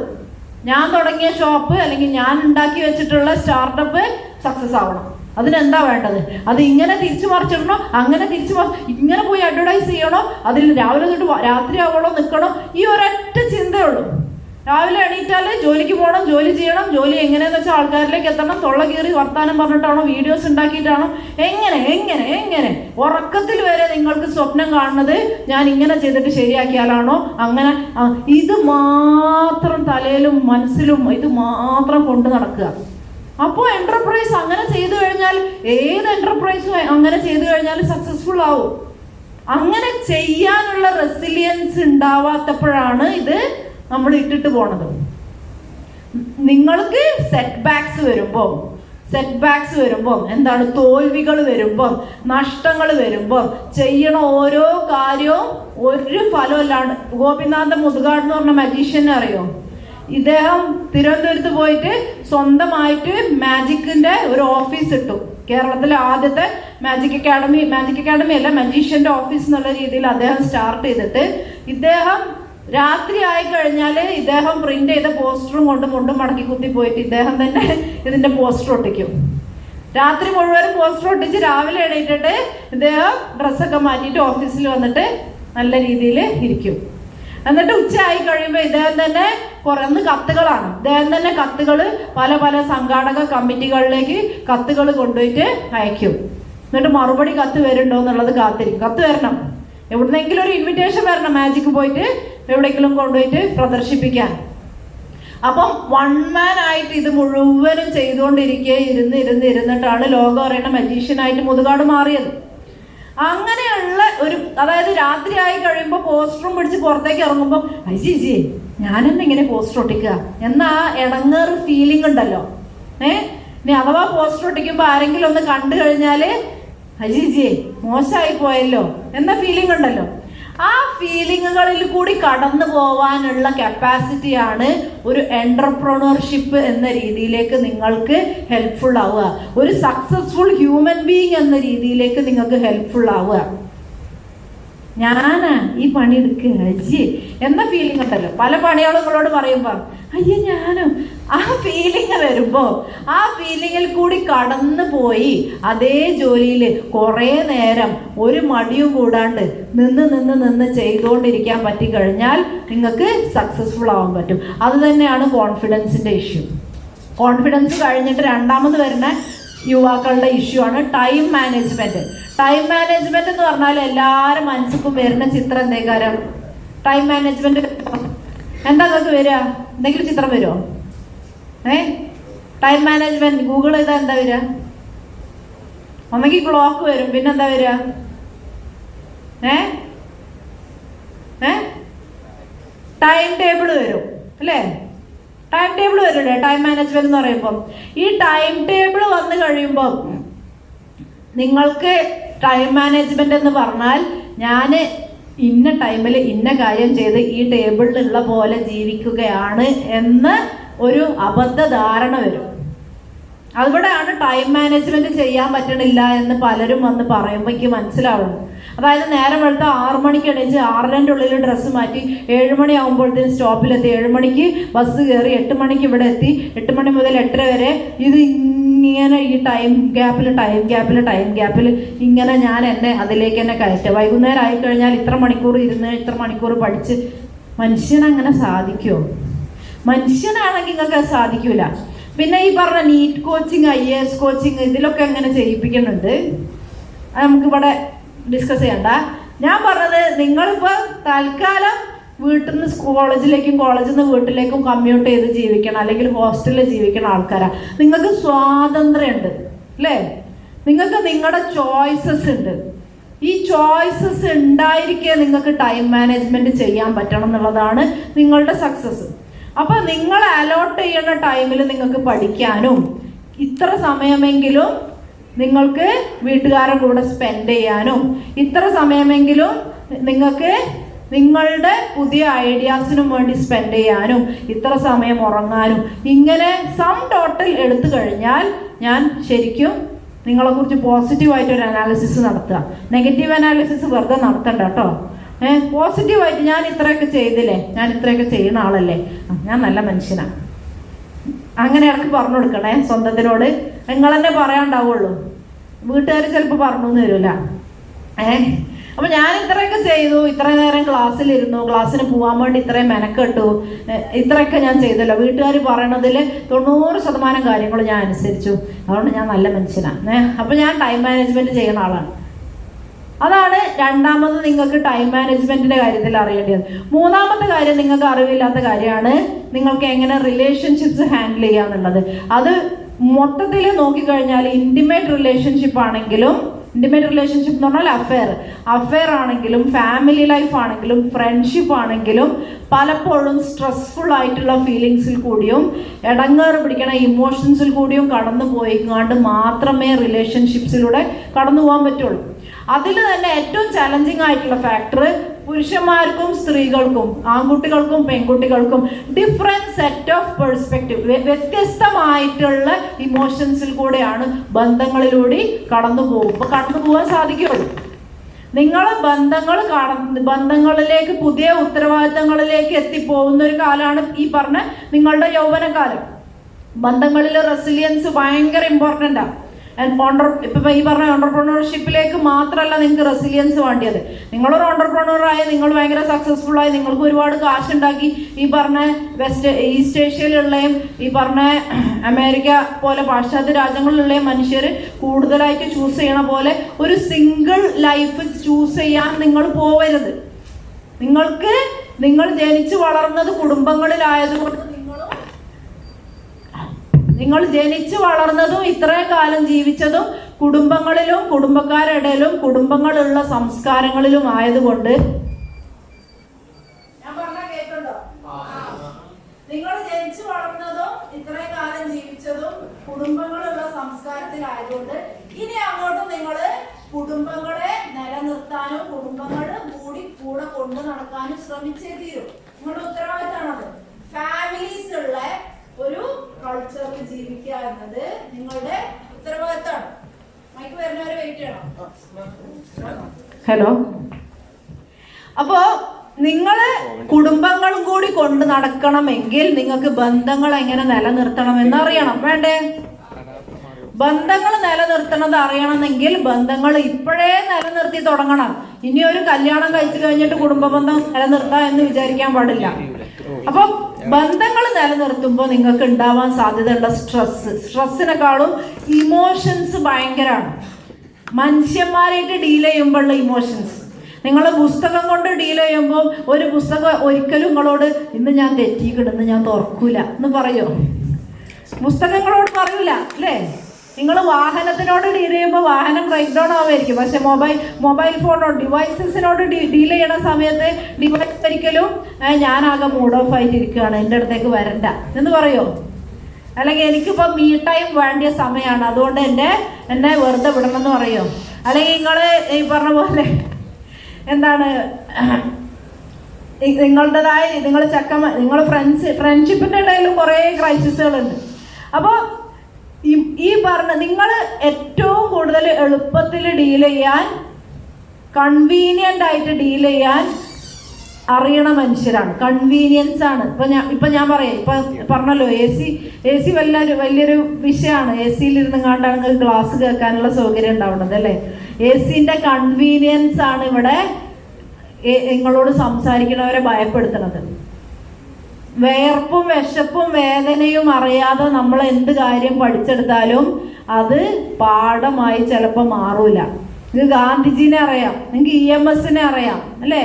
ഞാൻ തുടങ്ങിയ ഷോപ്പ് അല്ലെങ്കിൽ ഞാൻ ഉണ്ടാക്കി വെച്ചിട്ടുള്ള സ്റ്റാർട്ടപ്പ് സക്സസ് ആവണം. അതിനെന്താ വേണ്ടത്? അത് ഇങ്ങനെ തിരിച്ചു മറിച്ചിടണോ, അങ്ങനെ ഇങ്ങനെ പോയി അഡ്വർടൈസ് ചെയ്യണോ, അതിൽ രാവിലെ തൊട്ട് രാത്രി ആവണോ നിൽക്കണോ, ഈ ഒരൊറ്റ ചിന്തയുള്ളൂ. രാവിലെ എണീറ്റാല് ജോലിക്ക് പോകണം, ജോലി ചെയ്യണം. ജോലി എങ്ങനെയെന്ന് വെച്ചാൽ ആൾക്കാരിലേക്ക് എത്തണം. തൊള്ള കീറി വർത്താനം പറഞ്ഞിട്ടാണോ, വീഡിയോസ് ഉണ്ടാക്കിയിട്ടാണോ, എങ്ങനെ ഉറക്കത്തിൽ വരെ നിങ്ങൾക്ക് സ്വപ്നം കാണുന്നത് ഞാൻ ഇങ്ങനെ ചെയ്തിട്ട് ശരിയാക്കിയാലാണോ, അങ്ങനെ ഇത് മാത്രം തലയിലും മനസ്സിലും ഇത് മാത്രം കൊണ്ട് നടക്കുക. അപ്പോൾ എന്റർപ്രൈസ് അങ്ങനെ ചെയ്തു കഴിഞ്ഞാൽ ഏത് എന്റർപ്രൈസും അങ്ങനെ ചെയ്തു കഴിഞ്ഞാൽ സക്സസ്ഫുൾ ആവും. അങ്ങനെ ചെയ്യാനുള്ള റെസിലിയൻസ് ഉണ്ടാവാത്തപ്പോഴാണ് ഇത് നമ്മൾ ഇട്ടിട്ട് പോണത്. നിങ്ങൾക്ക് സെറ്റ് ബാക്സ് വരുമ്പോൾ എന്താണ്, തോൽവികൾ വരുമ്പോൾ നഷ്ടങ്ങൾ വരുമ്പോൾ ചെയ്യണ ഓരോ കാര്യവും ഒരു ഫലമല്ലാണ്ട്. ഗോപിനാഥ മുതുകാട് എന്ന് പറഞ്ഞ മജീഷ്യനെ അറിയോ? ഇദ്ദേഹം തിരുവനന്തപുരത്ത് പോയിട്ട് സ്വന്തമായിട്ട് മാജിക്കിന്റെ ഒരു ഓഫീസ് ഇട്ടു. കേരളത്തിലെ ആദ്യത്തെ മാജിക് അക്കാഡമി അല്ല, മജീഷ്യന്റെ ഓഫീസ് എന്നുള്ള രീതിയിൽ അദ്ദേഹം സ്റ്റാർട്ട് ചെയ്തിട്ട് ഇദ്ദേഹം രാത്രി ആയി കഴിഞ്ഞാൽ ഇദ്ദേഹം പ്രിന്റ് ചെയ്ത പോസ്റ്ററും കൊണ്ട് മുണ്ടും മടക്കി കുത്തി പോയിട്ട് ഇദ്ദേഹം തന്നെ ഇതിന്റെ പോസ്റ്റർ ഒട്ടിക്കും. രാത്രി മുഴുവനും പോസ്റ്റർ ഒട്ടിച്ച് രാവിലെ എണീറ്റിട്ട് ഇദ്ദേഹം ഡ്രസ്സൊക്കെ മാറ്റിയിട്ട് ഓഫീസിൽ വന്നിട്ട് നല്ല രീതിയിൽ ഇരിക്കും. എന്നിട്ട് ഉച്ച ആയി കഴിയുമ്പോൾ ഇദ്ദേഹം തന്നെ കുറന്ന് കത്തുകളാണ്. ഇദ്ദേഹം തന്നെ കത്തുകൾ പല സംഘാടക കമ്മിറ്റികളിലേക്ക് കത്തുകൾ കൊണ്ടുപോയിട്ട് അയക്കും. എന്നിട്ട് മറുപടി കത്ത് വരുന്നുണ്ടോ എന്നുള്ളത് കാത്തിരിക്കും. കത്ത് വരണം, എവിടുന്നെങ്കിലും ഒരു ഇൻവിറ്റേഷൻ വരണം മാജിക്ക് പോയിട്ട് എവിടെയെങ്കിലും കൊണ്ടുപോയിട്ട് പ്രദർശിപ്പിക്കാൻ. അപ്പം 1 man ആയിട്ട് ഇത് മുഴുവനും ചെയ്തുകൊണ്ടിരിക്കുക ഇരുന്നിട്ടാണ് ലോകം അറിയുന്ന മജീഷ്യനായിട്ട് മുതുകാട് മാറിയത്. അങ്ങനെയുള്ള ഒരു, അതായത് രാത്രി ആയി കഴിയുമ്പോൾ പോസ്റ്ററും പിടിച്ച് പുറത്തേക്ക് ഇറങ്ങുമ്പോൾ അയ്യേ ഞാനെന്നെ ഇങ്ങനെ പോസ്റ്റർ ഒട്ടിക്കുക എന്നാ ഇടങ്ങേറ് ഫീലിംഗ് ഉണ്ടല്ലോ. ഇനി അഥവാ പോസ്റ്റർ ഒട്ടിക്കുമ്പോൾ ആരെങ്കിലും ഒന്ന് കണ്ടു കഴിഞ്ഞാല് അയ്യേ മോശമായി പോയല്ലോ എന്ന ഫീലിംഗ് ഉണ്ടല്ലോ. ആ ഫീലിങ്ങുകളിൽ കൂടി കടന്നു പോവാനുള്ള കപ്പാസിറ്റിയാണ് ഒരു എന്റർപ്രണർഷിപ്പ് എന്ന രീതിയിലേക്ക് നിങ്ങൾക്ക് ഹെൽപ്ഫുൾ ആവുക. ഒരു സക്സസ്ഫുൾ ഹ്യൂമൻ ബീയിങ് എന്ന രീതിയിലേക്ക് നിങ്ങൾക്ക് ഹെൽപ്ഫുൾ ആവുക. ഞാനാ ഈ പണി എടുക്കുക അയ്യേ എന്ന ഫീലിംഗ് ഉണ്ടല്ലോ. പല പണികളും നിങ്ങളോട് പറയുമ്പോൾ അയ്യേ ഞാനും ആ ഫീലിംഗ് വരുമ്പോൾ ആ ഫീലിങ്ങിൽ കൂടി കടന്നു പോയി അതേ ജോലിയിൽ കുറേ നേരം ഒരു മടിയും കൂടാണ്ട് നിന്ന് ചെയ്തുകൊണ്ടിരിക്കാൻ പറ്റിക്കഴിഞ്ഞാൽ നിങ്ങൾക്ക് സക്സസ്ഫുൾ ആവാൻ പറ്റും. അത് തന്നെയാണ് കോൺഫിഡൻസിൻ്റെ ഇഷ്യൂ. കോൺഫിഡൻസ് കഴിഞ്ഞിട്ട് രണ്ടാമത് വരുന്ന യുവാക്കളുടെ ഇഷ്യൂ ആണ് ടൈം മാനേജ്മെന്റ്. ടൈം മാനേജ്മെന്റ് എന്ന് പറഞ്ഞാൽ എല്ലാവരും മനസ്സിലും വരുന്ന ചിത്രം എന്തേക്കാരം? ടൈം മാനേജ്മെന്റ് എന്താ നിങ്ങൾക്ക് വരിക? എന്തെങ്കിലും ചിത്രം വരുമോ? ടൈം മാനേജ്മെന്റ് ഗൂഗിൾ ചെയ്താൽ എന്താ വരിക? ഒന്നെങ്കിൽ ക്ലോക്ക് വരും, പിന്നെന്താ വരിക? ടൈം ടേബിൾ വരും അല്ലേ? ടൈം ടേബിൾ വരില്ലേ ടൈം മാനേജ്മെന്റ് എന്ന് പറയുമ്പോൾ? ഈ ടൈം ടേബിൾ വന്നു കഴിയുമ്പോൾ നിങ്ങൾക്ക് ടൈം മാനേജ്മെന്റ് എന്ന് പറഞ്ഞാൽ ഞാൻ ഇന്ന ടൈമിൽ ഇന്ന കാര്യം ചെയ്ത് ഈ ടേബിളിലുള്ള പോലെ ജീവിക്കുകയാണ് എന്ന് ഒരു അബദ്ധ ധാരണ വരും. അവിടെയാണ് ടൈം മാനേജ്മെന്റ് ചെയ്യാൻ പറ്റണില്ല എന്ന് പലരും വന്ന് പറയുമ്പോൾ എനിക്ക് മനസ്സിലാവുന്നു. അതായത് നേരം വെളുത്ത 6 മണിക്ക് എണീച്ച് 6:30 ഉള്ളിൽ ഡ്രസ്സ് മാറ്റി 7 മണി ആകുമ്പോഴത്തേന് സ്റ്റോപ്പിലെത്തി, 7 മണിക്ക് ബസ് കയറി 8 മണിക്ക് ഇവിടെ എത്തി, 8 മണി മുതൽ 8:30 വരെ ഇത് ഇങ്ങനെ ഈ ടൈം ഗ്യാപ്പിൽ ഇങ്ങനെ ഞാൻ എന്നെ അതിലേക്ക് തന്നെ കയറ്റുക. വൈകുന്നേരം ആയിക്കഴിഞ്ഞാൽ ഇത്ര മണിക്കൂർ ഇരുന്ന് ഇത്ര മണിക്കൂർ പഠിച്ച് മനുഷ്യനങ്ങനെ സാധിക്കുമോ? മനുഷ്യനാണെങ്കിൽ നിങ്ങൾക്ക് അത് സാധിക്കൂല. പിന്നെ ഈ പറഞ്ഞ നീറ്റ് കോച്ചിങ്, IAS കോച്ചിങ് ഇതിലൊക്കെ എങ്ങനെ ചെയ്യിപ്പിക്കുന്നുണ്ട്, അത് നമുക്കിവിടെ ഡിസ്കസ് ചെയ്യണ്ട. ഞാൻ പറഞ്ഞത് നിങ്ങളിപ്പോൾ തൽക്കാലം വീട്ടിൽ നിന്ന് കോളേജിലേക്കും കോളേജിൽ നിന്ന് വീട്ടിലേക്കും കമ്മ്യൂട്ട് ചെയ്ത് ജീവിക്കണം, അല്ലെങ്കിൽ ഹോസ്റ്റലിൽ ജീവിക്കുന്ന ആൾക്കാരാണ്. നിങ്ങൾക്ക് സ്വാതന്ത്ര്യമുണ്ട് അല്ലേ? നിങ്ങൾക്ക് നിങ്ങളുടെ ചോയ്സസ് ഉണ്ട്. ഈ ചോയ്സസ് ഉണ്ടായിരിക്കെ നിങ്ങൾക്ക് ടൈം മാനേജ്മെന്റ് ചെയ്യാൻ പറ്റണം എന്നുള്ളതാണ് നിങ്ങളുടെ സക്സസ്. അപ്പൊ നിങ്ങൾ അലോട്ട് ചെയ്യുന്ന ടൈമിൽ നിങ്ങൾക്ക് പഠിക്കാനും ഇത്ര സമയമെങ്കിലും നിങ്ങൾക്ക് വീട്ടുകാരുടെ കൂടെ സ്പെൻഡ് ചെയ്യാനും ഇത്ര സമയമെങ്കിലും നിങ്ങൾക്ക് നിങ്ങളുടെ പുതിയ ഐഡിയാസിനും വേണ്ടി സ്പെൻഡ് ചെയ്യാനും ഇത്ര സമയം ഉറങ്ങാനും ഇങ്ങനെ സം ടോട്ടൽ എടുത്തു കഴിഞ്ഞാൽ ഞാൻ ശരിക്കും നിങ്ങളെക്കുറിച്ച് പോസിറ്റീവായിട്ടൊരു അനാലിസിസ് നടത്തുക. നെഗറ്റീവ് അനാലിസിസ് വെറുതെ നടത്തണ്ട കേട്ടോ. പോസിറ്റീവായിട്ട് ഞാൻ ഇത്രയൊക്കെ ചെയ്തില്ലേ, ഞാൻ ഇത്രയൊക്കെ ചെയ്യുന്ന ആളല്ലേ, ഞാൻ നല്ല മനുഷ്യനാണ്, അങ്ങനെ ഇടയ്ക്ക് പറഞ്ഞു കൊടുക്കണേ സ്വന്തത്തിനോട്. നിങ്ങൾ തന്നെ പറയാണ്ടാവുള്ളൂ, വീട്ടുകാർ ചിലപ്പോൾ പറഞ്ഞു എന്ന് വരില്ല. അപ്പൊ ഞാൻ ഇത്രയൊക്കെ ചെയ്തു, ഇത്ര നേരം ക്ലാസ്സിലിരുന്നു, ക്ലാസ്സിന് പോകാൻ വേണ്ടി ഇത്രയും മെനക്കെട്ടു, ഇത്രയൊക്കെ ഞാൻ ചെയ്തല്ലോ, വീട്ടുകാർ പറയണതിൽ 90% കാര്യങ്ങൾ ഞാൻ അനുസരിച്ചു, അതുകൊണ്ട് ഞാൻ നല്ല മനുഷ്യനാണ്. അപ്പൊ ഞാൻ ടൈം മാനേജ്മെന്റ് ചെയ്യുന്ന ആളാണ്. അതാണ് രണ്ടാമത് നിങ്ങൾക്ക് ടൈം മാനേജ്മെന്റിന്റെ കാര്യത്തിൽ അറിയേണ്ടത്. മൂന്നാമത്തെ കാര്യം നിങ്ങൾക്ക് അറിവില്ലാത്ത കാര്യമാണ് നിങ്ങൾക്ക് എങ്ങനെ റിലേഷൻഷിപ്സ് ഹാൻഡിൽ ചെയ്യാന്നുള്ളത്. അത് മൊത്തത്തിൽ നോക്കിക്കഴിഞ്ഞാൽ ഇന്റിമേറ്റ് റിലേഷൻഷിപ്പ് ആണെങ്കിലും, ഇന്റിമേറ്റ് റിലേഷൻഷിപ്പ് എന്ന് പറഞ്ഞാൽ അഫെയർ ആണെങ്കിലും ഫാമിലി ലൈഫ് ആണെങ്കിലും ഫ്രണ്ട്ഷിപ്പ് ആണെങ്കിലും പലപ്പോഴും സ്ട്രെസ്ഫുൾ ആയിട്ടുള്ള ഫീലിങ്സിൽ കൂടിയും ഇടങ്ങേറ് പിടിക്കണ ഇമോഷൻസിൽ കൂടിയും കടന്നു പോയിക്കാണ്ട് മാത്രമേ റിലേഷൻഷിപ്സിലൂടെ കടന്നു പോകാൻ പറ്റുള്ളൂ. അതിൽ തന്നെ ഏറ്റവും ചലഞ്ചിങ് ആയിട്ടുള്ള ഫാക്ടർ പുരുഷന്മാർക്കും സ്ത്രീകൾക്കും ആൺകുട്ടികൾക്കും പെൺകുട്ടികൾക്കും ഡിഫറെന്റ് സെറ്റ് ഓഫ് പെർസ്പെക്റ്റീവ്, വ്യത്യസ്തമായിട്ടുള്ള ഇമോഷൻസിൽ കൂടെയാണ് ബന്ധങ്ങളിലൂടെ കടന്നു പോകാൻ സാധിക്കുള്ളൂ. നിങ്ങൾ ബന്ധങ്ങളിലേക്ക് പുതിയ ഉത്തരവാദിത്തങ്ങളിലേക്ക് എത്തിപ്പോകുന്ന ഒരു കാലമാണ് ഈ പറഞ്ഞ നിങ്ങളുടെ യൗവനകാലം. ബന്ധങ്ങളിൽ റെസിലിയൻസ് ഭയങ്കര ഇമ്പോർട്ടൻ്റ് ആണ്. ഇപ്പം ഈ പറഞ്ഞ ഓണ്ടർപ്രണർഷിപ്പിലേക്ക് മാത്രമല്ല നിങ്ങൾക്ക് റെസിലിയൻസ് വേണ്ടിയത്. നിങ്ങളൊരു ഓണ്ടർപ്രണറായി, നിങ്ങൾ ഭയങ്കര സക്സസ്ഫുൾ ആയി, നിങ്ങൾക്ക് ഒരുപാട് കാശുണ്ടാക്കി, ഈ പറഞ്ഞ ഈസ്റ്റ് ഏഷ്യയിലുള്ളയും ഈ പറഞ്ഞ അമേരിക്ക പോലെ പാശ്ചാത്യ രാജ്യങ്ങളിലുള്ള മനുഷ്യർ കൂടുതലായിട്ട് ചൂസ് ചെയ്യണ പോലെ ഒരു സിംഗിൾ ലൈഫ് ചൂസ് ചെയ്യാൻ നിങ്ങൾ പോവരുത്. നിങ്ങൾ ജനിച്ചു വളർന്നത് കുടുംബങ്ങളിലായതുകൊണ്ട് നിങ്ങൾ ജനിച്ചു വളർന്നതും ഇത്രയും കാലം ജീവിച്ചതും കുടുംബങ്ങളിലും കുടുംബക്കാരുടെ ഇടയിലും കുടുംബങ്ങളുള്ള സംസ്കാരങ്ങളിലും ആയതുകൊണ്ട് ഞാൻ പറഞ്ഞ കേൾക്കുന്നുണ്ടോ? നിങ്ങൾ ജനിച്ചു വളർന്നതും ഇത്രയും കാലം ജീവിച്ചതും കുടുംബങ്ങളുള്ള സംസ്കാരത്തിലായതുകൊണ്ട് ഇനി അങ്ങോട്ടും നിങ്ങൾ കുടുംബങ്ങളെ നിലനിർത്താനും കുടുംബങ്ങൾ കൂടെ കൊണ്ടു നടക്കാനും ശ്രമിച്ചേ തീരും. നിങ്ങളുടെ ഉത്തരവാദിത്തമാണത്. ഫാമിലീസ് ഉള്ള ഒരു കൾച്ചറിൽ ജീവിക്കുക എന്നത് നിങ്ങളുടെ ഉത്തരവാദിത്തമാണ്. മൈക്ക് വരുന്നവരെ വെയിറ്റ് ചെയ്യണം. ഹലോ. അപ്പോ നിങ്ങള് കുടുംബങ്ങളും കൂടി കൊണ്ട് നടക്കണമെങ്കിൽ നിങ്ങൾക്ക് ബന്ധങ്ങൾ എങ്ങനെ നിലനിർത്തണം എന്നറിയണം. വേണ്ടേ? ബന്ധങ്ങൾ നിലനിർത്തണത് അറിയണമെങ്കിൽ ബന്ധങ്ങൾ ഇപ്പോഴേ നിലനിർത്തി തുടങ്ങണം. ഇനി ഒരു കല്യാണം കഴിച്ചു കഴിഞ്ഞിട്ട് കുടുംബ ബന്ധം നിലനിർത്താം എന്ന് വിചാരിക്കാൻ പാടില്ല. അപ്പൊ ബന്ധങ്ങൾ നിലനിർത്തുമ്പോൾ നിങ്ങൾക്ക് ഉണ്ടാവാൻ സാധ്യതയുള്ള സ്ട്രെസ്സിനെക്കാളും ഇമോഷൻസ് ഭയങ്കരമാണ്. മനുഷ്യന്മാരായിട്ട് ഡീൽ ചെയ്യുമ്പോഴുള്ള ഇമോഷൻസ്. നിങ്ങൾ പുസ്തകം കൊണ്ട് ഡീൽ ചെയ്യുമ്പോൾ ഒരു പുസ്തകം ഒരിക്കലും നിങ്ങളോട് ഇന്ന് ഞാൻ തെറ്റിക്കിടുന്ന് ഞാൻ തുറക്കൂല എന്ന് പറയോ? പുസ്തകങ്ങളോട് പറയൂല അല്ലേ? നിങ്ങൾ വാഹനത്തിനോട് ഡീൽ ചെയ്യുമ്പോൾ വാഹനം ബ്രേക്ക് ഡൗൺ ആവുമായിരിക്കും. പക്ഷെ മൊബൈൽ ഫോണോട് ഡിവൈസസിനോട് ഡീൽ ചെയ്യണ സമയത്ത് ഡിവൈസ് ഒരിക്കലും ഞാനാകെ മൂഡ് ഓഫ് ആയിട്ടിരിക്കുകയാണ്, എൻ്റെ അടുത്തേക്ക് വരണ്ട എന്ന് പറയോ? അല്ലെങ്കിൽ എനിക്കിപ്പോൾ മീ ടൈം വേണ്ടിയ സമയമാണ്, അതുകൊണ്ട് എന്നെ വെറുതെ വിടണം എന്ന് പറയോ? അല്ലെങ്കിൽ നിങ്ങൾ ഈ പറഞ്ഞ പോലെ എന്താണ് നിങ്ങളുടേതായ നിങ്ങൾ ഫ്രണ്ട്ഷിപ്പിൻ്റെ ഇടയിലും കുറേ ക്രൈസിസുകളുണ്ട്. അപ്പോൾ ഈ പറഞ്ഞ നിങ്ങൾ ഏറ്റവും കൂടുതൽ എളുപ്പത്തിൽ ഡീൽ ചെയ്യാൻ, കൺവീനിയൻ്റ് ആയിട്ട് ഡീൽ ചെയ്യാൻ അറിയണ മനുഷ്യരാണ്. കൺവീനിയൻസ് ആണ്. ഇപ്പം ഞാൻ പറയാം, ഇപ്പം പറഞ്ഞല്ലോ എ സി വലിയൊരു വിഷയമാണ്. എ സിയിലിരുന്ന് കണ്ടാണെങ്കിൽ ക്ലാസ് കേൾക്കാനുള്ള സൗകര്യം ഉണ്ടാവുന്നത് അല്ലേ? എ സിൻ്റെ കൺവീനിയൻസ് ആണ് ഇവിടെ നിങ്ങളോട് സംസാരിക്കണവരെ ഭയപ്പെടുത്തുന്നത്. വേർപ്പും വിശപ്പും വേദനയും അറിയാതെ നമ്മൾ എന്ത് കാര്യം പഠിച്ചെടുത്താലും അത് പാഠമായി ചിലപ്പോൾ മാറൂല. നിങ്ങൾക്ക് ഗാന്ധിജീനെ അറിയാം, നിങ്ങൾക്ക് EMSനെ അറിയാം അല്ലേ?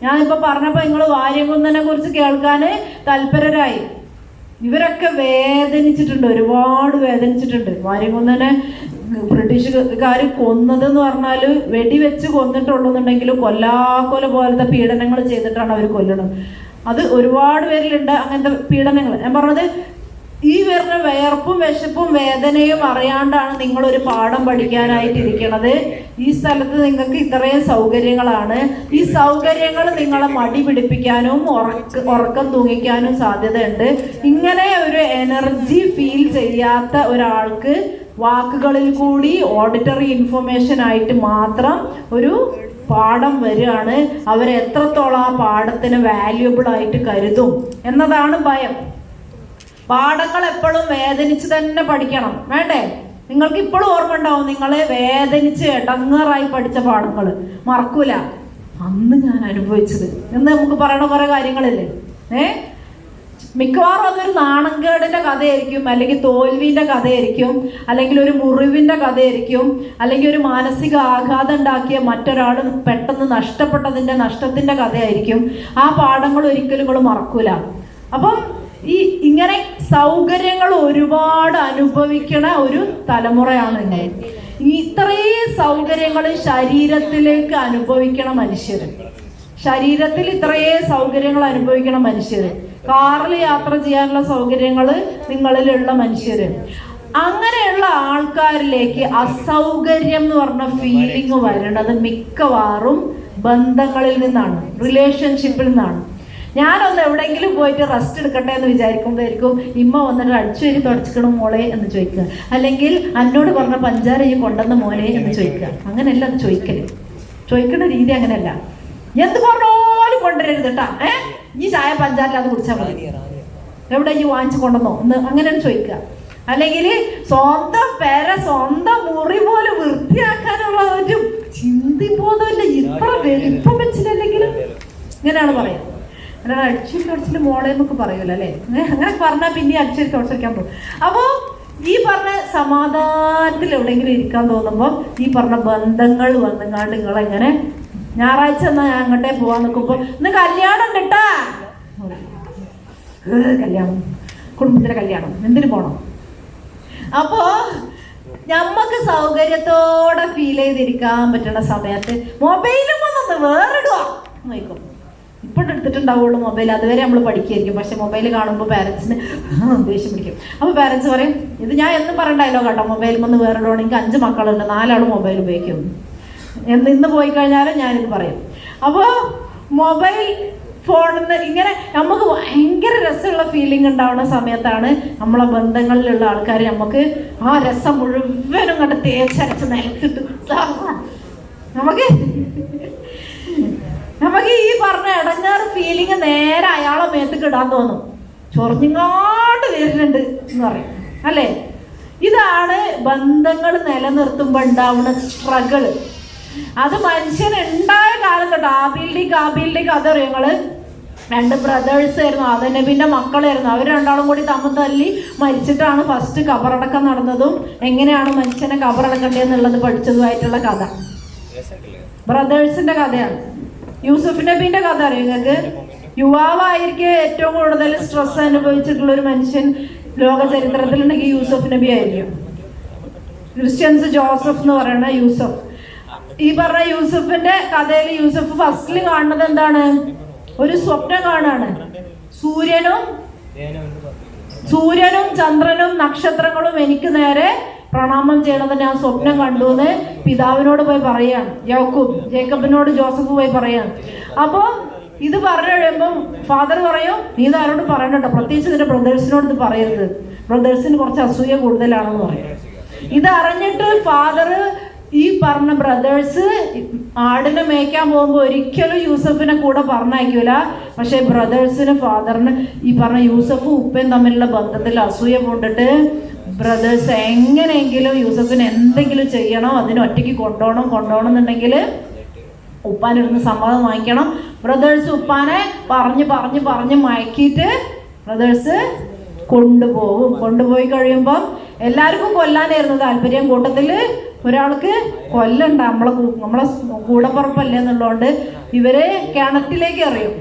ഞാനിപ്പോൾ പറഞ്ഞപ്പോൾ നിങ്ങൾ വാര്യംകുന്നനെ കുറിച്ച് കേൾക്കാൻ തൽപരരായി. ഇവരൊക്കെ വേദനിച്ചിട്ടുണ്ട്, ഒരുപാട് വേദനിച്ചിട്ടുണ്ട്. വാര്യംകുന്നനെ ബ്രിട്ടീഷുകാർ കൊന്നതെന്ന് പറഞ്ഞാൽ വെടിവെച്ച് കൊന്നിട്ടുള്ളൂന്നുണ്ടെങ്കിലും കൊല്ലാക്കൊല പോലത്തെ പീഡനങ്ങൾ ചെയ്തിട്ടാണ് അവർ കൊല്ലണത്. അത് ഒരുപാട് പേരിലുണ്ട് അങ്ങനത്തെ പീഡനങ്ങൾ. ഞാൻ പറഞ്ഞത് ഈ വരുന്ന വേർപ്പും വിശപ്പും വേദനയും അറിയാണ്ടാണ് നിങ്ങളൊരു പാഠം പഠിക്കാനായിട്ടിരിക്കണത്. ഈ സ്ഥലത്ത് നിങ്ങൾക്ക് ഇത്രയും സൗകര്യങ്ങളാണ്. ഈ സൗകര്യങ്ങൾ നിങ്ങളെ മടി പിടിപ്പിക്കാനും ഉറക്കം തൂങ്ങിക്കാനും സാധ്യതയുണ്ട്. ഇങ്ങനെ ഒരു എനർജി ഫീൽ ചെയ്യാത്ത ഒരാൾക്ക് വാക്കുകളിൽ കൂടി ഓഡിറ്ററി ഇൻഫർമേഷൻ ആയിട്ട് മാത്രം ഒരു പാഠം വരികയാണ്. അവരെത്രത്തോളം ആ പാഠത്തിന് വാല്യുബിൾ ആയിട്ട് കരുതും എന്നതാണ് ഭയം. പാഠങ്ങൾ എപ്പോഴും വേദനിച്ച് തന്നെ പഠിക്കണം. വേണ്ടേ? നിങ്ങൾക്ക് ഇപ്പോഴും ഓർമ്മ ഉണ്ടാവും, നിങ്ങളെ വേദനിച്ച് എടങ്ങറായി പഠിച്ച പാഠങ്ങൾ മറക്കൂല. അന്ന് ഞാൻ അനുഭവിച്ചത് എന്ന് നമുക്ക് പറയണ കുറെ കാര്യങ്ങളില്ലേ? മിക്കവാറും അതൊരു നാണംകേടിന്റെ കഥയായിരിക്കും, അല്ലെങ്കിൽ തോൽവിന്റെ കഥയായിരിക്കും, അല്ലെങ്കിൽ ഒരു മുറിവിന്റെ കഥയായിരിക്കും, അല്ലെങ്കിൽ ഒരു മാനസിക ആഘാതം ഉണ്ടാക്കിയ മറ്റൊരാൾ പെട്ടെന്ന് നഷ്ടത്തിന്റെ കഥയായിരിക്കും. ആ പാഠങ്ങൾ ഒരിക്കലും നിങ്ങൾ മറക്കൂല. അപ്പം ഇങ്ങനെ സൗകര്യങ്ങൾ ഒരുപാട് അനുഭവിക്കണ ഒരു തലമുറയാണ് ഇങ്ങനെ. ഇത്രയും സൗകര്യങ്ങൾ ശരീരത്തിലേക്ക് അനുഭവിക്കണ മനുഷ്യർ, ശരീരത്തിൽ ഇത്രയും സൗകര്യങ്ങൾ അനുഭവിക്കണ മനുഷ്യർ, കാറിൽ യാത്ര ചെയ്യാനുള്ള സൗകര്യങ്ങൾ നിങ്ങളിലുള്ള മനുഷ്യർ, അങ്ങനെയുള്ള ആൾക്കാരിലേക്ക് അസൗകര്യം എന്ന് പറഞ്ഞ ഫീലിംഗ് വരുന്നത് മിക്കവാറും ബന്ധങ്ങളിൽ നിന്നാണ്, റിലേഷൻഷിപ്പിൽ നിന്നാണ്. ഞാനൊന്ന് എവിടെയെങ്കിലും പോയിട്ട് റെസ്റ്റ് എടുക്കട്ടെ എന്ന് വിചാരിക്കുമ്പോഴായിരിക്കും ഇമ്മ വന്നിട്ട് അടിച്ചുവരി തുടച്ചിക്കണം മോളെ എന്ന് ചോദിക്കുക, അല്ലെങ്കിൽ എന്നോട് പറഞ്ഞ പഞ്ചാര ഈ കൊണ്ടുവന്ന മോനെ എന്ന് ചോദിക്കുക. അങ്ങനെയല്ല അത് ചോദിക്കുന്ന രീതി അങ്ങനെയല്ല. എന്ത് പറഞ്ഞാലും കൊണ്ടുവരരുത് കേട്ടാ, ഈ ചായ പഞ്ചാരില്ലാതെ കുടിച്ചാൽ മതി, എവിടെ ഈ വാങ്ങിച്ചു കൊണ്ടുവന്നോ എന്ന് അങ്ങനെയാണ് ചോദിക്കുക. അല്ലെങ്കിൽ സ്വന്തം സ്വന്തം മുറി പോലെ വൃത്തിയാക്കാനുള്ള ഒരു ചിന്തി ബോധമില്ല. ഇത്ര വലിപ്പം വെച്ചിട്ടല്ലെങ്കിലും ഇങ്ങനെയാണ് പറയാം. അല്ലാതെ അടിച്ചൊരു തുടച്ചിട്ട് മോളെ എന്നൊക്കെ പറയൂല അല്ലേ? അങ്ങനെ പറഞ്ഞാൽ പിന്നെ അടിച്ചൊരു തുടച്ചിരിക്കാൻ പോകും. അപ്പോൾ ഈ പറഞ്ഞ സമാധാനത്തിൽ എവിടെയെങ്കിലും ഇരിക്കാൻ തോന്നുമ്പോൾ ഈ പറഞ്ഞ ബന്ധങ്ങൾ വന്നുങ്ങാണ്ട് നിങ്ങളെങ്ങനെ ഞായറാഴ്ച എന്നാൽ ഞാൻ അങ്ങോട്ടേ പോവാൻ നിൽക്കുമ്പോൾ ഇന്ന് കല്യാണം കേട്ടാ, കല്യാണം കുടുംബത്തിലെ കല്യാണം എന്തിനു പോണം? അപ്പോൾ നമുക്ക് സൗകര്യത്തോടെ ഫീൽ ചെയ്തിരിക്കാൻ പറ്റുന്ന സമയത്ത് മൊബൈലും വന്നൊന്ന് വേറിടുക നോക്കും. ഇപ്പോൾ എടുത്തിട്ടുണ്ടാവുള്ളൂ മൊബൈൽ, അതുവരെ നമ്മൾ പഠിക്കുകയായിരിക്കും. പക്ഷെ മൊബൈൽ കാണുമ്പോൾ പാരൻസിന് ദേഷ്യം പിടിക്കും. അപ്പോൾ പാരൻസ് പറയും, ഇത് ഞാൻ എന്നും പറയണ്ടല്ലോ കേട്ടോ, മൊബൈലിൽ വന്ന് വേറിടുവാണെങ്കിൽ 5 മക്കളുണ്ട്, 4 ആൾ മൊബൈൽ ഉപയോഗിക്കും. ഇന്ന് പോയി കഴിഞ്ഞാലും ഞാനിത് പറയും. അപ്പോൾ മൊബൈൽ ഫോണിന്ന് ഇങ്ങനെ നമുക്ക് ഭയങ്കര രസമുള്ള ഫീലിംഗ് ഉണ്ടാവുന്ന സമയത്താണ് നമ്മളെ ബന്ധങ്ങളിലുള്ള ആൾക്കാർ നമുക്ക് ആ രസം മുഴുവനും കണ്ട് തേച്ചരച്ച് നിലത്തിട്ട് നമുക്ക് ഈ പറഞ്ഞ ഇടങ്ങാറ് ഫീലിംഗ് നേരെ അയാളെ മേത്തേക്ക് ഇടാൻ തോന്നും. ചൊറിഞ്ഞിങ്ങോട്ട് വരുന്നുണ്ട് എന്ന് പറയും അല്ലേ? ഇതാണ് ബന്ധങ്ങൾ നിലനിർത്തുമ്പോൾ ഉണ്ടാവുന്ന സ്ട്രഗിൾ. അത് മനുഷ്യൻ ഉണ്ടായ കാലം തൊട്ട് ആബീലിന്റെ കഥ അറിയാം നിങ്ങള്? 2 ബ്രദേഴ്സ് ആയിരുന്നു, ആദനബിന്റെ മക്കളായിരുന്നു. അവർ രണ്ടാളും കൂടി തമ്മിൽ തല്ലി മരിച്ചിട്ടാണ് ഫസ്റ്റ് കബറടക്കം നടന്നതും എങ്ങനെയാണ് മനുഷ്യനെ കബറടക്കേണ്ടതെന്നുള്ളത് പഠിച്ചതുമായിട്ടുള്ള കഥ. ബ്രദേഴ്സിന്റെ കഥയാണ്. യൂസുഫ് നബിന്റെ കഥ അറിയാം നിങ്ങൾക്ക്? യുവാവായിരിക്കെ ഏറ്റവും കൂടുതൽ സ്ട്രെസ് അനുഭവിച്ചിട്ടുള്ള ഒരു മനുഷ്യൻ ലോക ചരിത്രത്തിലുണ്ടെങ്കിൽ യൂസുഫ് നബി ആയിരിക്കും. ക്രിസ്ത്യൻസ് ജോസഫ് എന്ന് പറയുന്ന യൂസഫ്. ഈ പറഞ്ഞ യൂസഫിന്റെ കഥയിൽ യൂസഫ് ഫസ്റ്റിൽ കാണുന്നത് എന്താണ്? ഒരു സ്വപ്നം കാണാണ്. സൂര്യനും ചന്ദ്രനും നക്ഷത്രങ്ങളും എനിക്ക് നേരെ പ്രണാമം ചെയ്യണത് ഞാൻ സ്വപ്നം കണ്ടു എന്ന് പിതാവിനോട് പോയി പറയാണ്. ജേക്കബിനോട് ജോസഫ് പോയി പറയാണ്. അപ്പോൾ ഇത് പറഞ്ഞു കഴിയുമ്പം ഫാദർ പറയും, നീ ഇത് ആരോട് പറയണ്ടോ, പ്രത്യേകിച്ച് നിന്റെ ബ്രദേഴ്സിനോട് ഇത് പറയരുത്, ബ്രദേഴ്സിന് കുറച്ച് അസൂയ കൂടുതലാണെന്ന് പറയും. ഇത് അറിഞ്ഞിട്ട് ഫാദർ ഈ പറഞ്ഞ ബ്രദേഴ്സ് ആടിനെ മേയ്ക്കാൻ പോകുമ്പോൾ ഒരിക്കലും യൂസഫിനെ കൂടെ പറഞ്ഞയക്കൂല. പക്ഷെ ബ്രദേഴ്സിന് ഫാദറിന് ഈ പറഞ്ഞ യൂസഫും ഉപ്പയും തമ്മിലുള്ള ബന്ധത്തിൽ അസൂയ കൊണ്ടിട്ട് ബ്രദേഴ്സ് എങ്ങനെയെങ്കിലും യൂസഫിന് എന്തെങ്കിലും ചെയ്യണം, അതിന് ഒറ്റയ്ക്ക് കൊണ്ടുപോകണം എന്നുണ്ടെങ്കിൽ ഉപ്പാനിരുന്ന് സമ്മതം വാങ്ങിക്കണം. ബ്രദേഴ്സ് ഉപ്പാനെ പറഞ്ഞ് മയക്കിയിട്ട് ബ്രദേഴ്സ് കൊണ്ടുപോയി കഴിയുമ്പം എല്ലാവർക്കും കൊല്ലാനായിരുന്നു താല്പര്യം. കൂട്ടത്തിൽ ഒരാൾക്ക് കൊല്ലണ്ട, നമ്മളെ കൂടപ്പുറപ്പല്ലേ എന്നുള്ളതുകൊണ്ട് ഇവര് കിണറ്റിലേക്ക് എറിയും.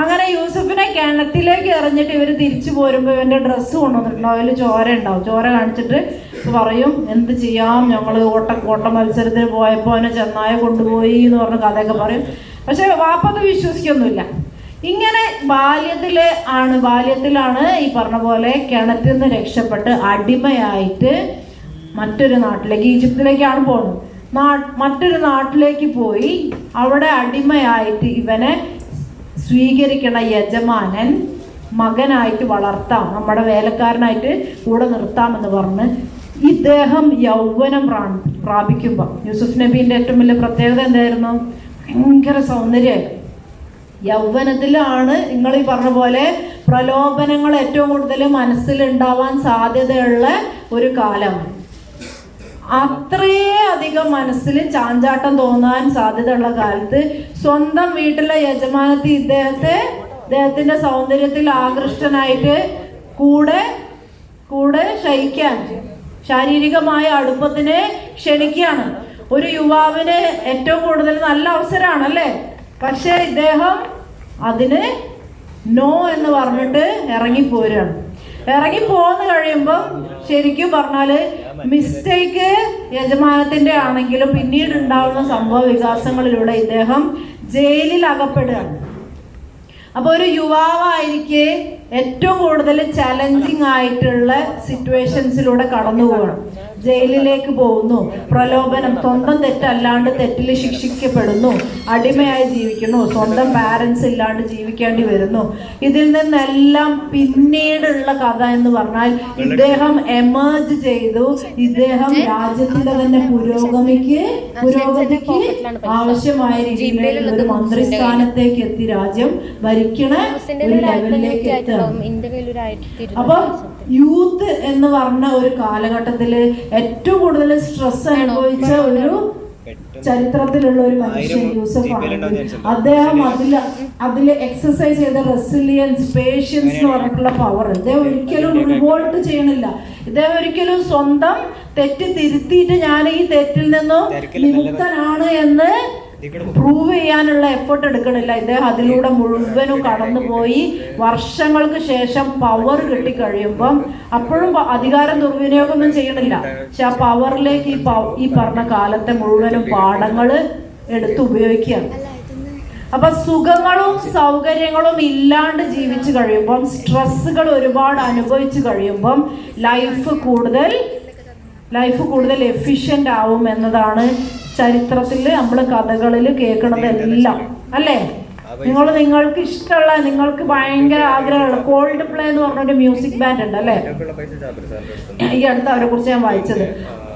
അങ്ങനെ യൂസഫിനെ കിണറ്റിലേക്ക് എറിഞ്ഞിട്ട് ഇവർ തിരിച്ചു പോരുമ്പോൾ ഇവന്റെ ഡ്രസ്സ് കൊണ്ടുവന്നിട്ടുണ്ടാവും, അതിൽ ചോര ഉണ്ടാവും. ചോര കാണിച്ചിട്ട് പറയും, എന്ത് ചെയ്യാം, ഞങ്ങൾ ഓട്ട മത്സരത്തിന് പോയപ്പോൾ അവനെ ചെന്നായ കൊണ്ടുപോയി എന്ന് പറഞ്ഞ കഥയൊക്കെ പറയും. പക്ഷെ വാപ്പത് വിശ്വസിക്കൊന്നുമില്ല. ഇങ്ങനെ ബാല്യത്തിലാണ് ഈ പറഞ്ഞ പോലെ കിണറ്റിൽ നിന്ന് രക്ഷപ്പെട്ട് അടിമയായിട്ട് മറ്റൊരു നാട്ടിലേക്ക്, ഈജിപ്തിലേക്കാണ് പോകുന്നത്. മറ്റൊരു നാട്ടിലേക്ക് പോയി അവിടെ അടിമയായിട്ട് ഇവനെ സ്വീകരിക്കണ യജമാനൻ മകനായിട്ട് വളർത്താം, നമ്മുടെ വേലക്കാരനായിട്ട് കൂടെ നിർത്താമെന്ന് പറഞ്ഞ് ഇദ്ദേഹം യൗവനം പ്രാപിക്കുമ്പോൾ, യൂസുഫ് നബീൻ്റെ ഏറ്റവും വലിയ പ്രത്യേകത എന്തായിരുന്നു? ഭയങ്കര സൗന്ദര്യമായിരുന്നു. യൗവനത്തിലാണ് നിങ്ങൾ ഈ പറഞ്ഞ പോലെ പ്രലോഭനങ്ങൾ ഏറ്റവും കൂടുതൽ മനസ്സിലുണ്ടാവാൻ സാധ്യതയുള്ള ഒരു കാലമാണ്. അത്രയധികം മനസ്സിൽ ചാഞ്ചാട്ടം തോന്നാൻ സാധ്യതയുള്ള കാലത്ത് സ്വന്തം വീട്ടിലെ യജമാനത്തി ഇദ്ദേഹത്തിന്റെ സൗന്ദര്യത്തിൽ ആകൃഷ്ടനായിട്ട് കൂടെ ശയിക്കാൻ, ശാരീരികമായ അടുപ്പത്തിനെ ക്ഷണിക്കുകയാണ്. ഒരു യുവാവിന് ഏറ്റവും കൂടുതൽ നല്ല അവസരമാണ് അല്ലേ? പക്ഷെ ഇദ്ദേഹം അതിന് നോ എന്ന് പറഞ്ഞിട്ട് ഇറങ്ങിപ്പോരാണ്. ഇറങ്ങിപ്പോന്ന് കഴിയുമ്പോൾ ശരിക്കും പറഞ്ഞാൽ മിസ്റ്റേക്ക് യജമാനത്തിന്റെ ആണെങ്കിലും പിന്നീട് ഉണ്ടാവുന്ന സംഭവ വികാസങ്ങളിലൂടെ ഇദ്ദേഹം ജയിലിൽ അകപ്പെടുകയാണ്. അപ്പോൾ ഒരു യുവാവായിരിക്കെ ഏറ്റവും കൂടുതൽ ചലഞ്ചിങ് ആയിട്ടുള്ള സിറ്റുവേഷൻസിലൂടെ കടന്നു പോകണം. ജയിലിലേക്ക് പോകുന്നു, പ്രലോഭനം, സ്വന്തം തെറ്റല്ലാണ്ട് തെറ്റിൽ ശിക്ഷിക്കപ്പെടുന്നു, അടിമയായി ജീവിക്കുന്നു, സ്വന്തം പാരൻസ് ഇല്ലാണ്ട് ജീവിക്കേണ്ടി വരുന്നു. ഇതിൽ നിന്നെല്ലാം പിന്നീടുള്ള കഥ എന്ന് പറഞ്ഞാൽ ഇദ്ദേഹം എമേർജ് ചെയ്തു. ഇദ്ദേഹം രാജ്യത്തിന്റെ തന്നെ പുരോഗതിക്ക് ആവശ്യമായ രീതിയിൽ ഒരു മന്ത്രിസ്ഥാനത്തേക്ക് എത്തി രാജ്യം ഭരിക്കണ ഒരു ലെവലിലേക്ക് എത്തുക. അപ്പൊ യൂത്ത് എന്ന് പറഞ്ഞ ഒരു കാലഘട്ടത്തില് ഏറ്റവും കൂടുതൽ സ്ട്രെസ് അനുഭവിച്ച ഒരു ചരിത്രത്തിലുള്ള ഒരു മനുഷ്യൻ യൂസഫാണ്. അദ്ദേഹം അതില് എക്സസൈസ് ചെയ്ത റെസിലിയൻസ്, പേഷ്യൻസ് എന്ന് പറഞ്ഞിട്ടുള്ള പവർ. ഇദ്ദേഹം ഒരിക്കലും റിവോൾട്ട് ചെയ്യണില്ല. ഇദ്ദേഹം ഒരിക്കലും സ്വന്തം തെറ്റ് തിരുത്തിയിട്ട് ഞാൻ ഈ തെറ്റിൽ നിന്നും വിമുക്തനാണ് എന്ന് പ്രൂവ് ചെയ്യാനുള്ള എഫേർട്ട് എടുക്കണില്ല. ഇദ്ദേഹം അതിലൂടെ മുഴുവനും കടന്നുപോയി വർഷങ്ങൾക്ക് ശേഷം പവർ കിട്ടിക്കഴിയുമ്പം അപ്പോഴും അധികാരം ദുർവിനിയോഗമൊന്നും ചെയ്യണില്ല. പക്ഷെ ആ പവറിലേക്ക് ഈ പറഞ്ഞ കാലത്തെ മുഴുവനും പാഠങ്ങൾ എടുത്ത് ഉപയോഗിക്കുകയാണ്. അപ്പൊ സുഖങ്ങളും സൗകര്യങ്ങളും ഇല്ലാണ്ട് ജീവിച്ചു കഴിയുമ്പം, സ്ട്രെസ്സുകൾ ഒരുപാട് അനുഭവിച്ചു കഴിയുമ്പം ലൈഫ് കൂടുതൽ എഫിഷ്യന്റ് ആവും എന്നതാണ് ചരിത്രത്തിൽ നമ്മൾ കഥകളിൽ കേൾക്കണതെല്ലാം അല്ലേ? നിങ്ങൾക്ക് ഇഷ്ടമുള്ള, നിങ്ങൾക്ക് ഭയങ്കര ആഗ്രഹമുള്ള കോൾഡ് പ്ലേ എന്ന് പറഞ്ഞൊരു മ്യൂസിക് ബാൻഡ് ഉണ്ട് അല്ലേ? ഈ അടുത്ത അവരെ കുറിച്ച് ഞാൻ വായിച്ചത്.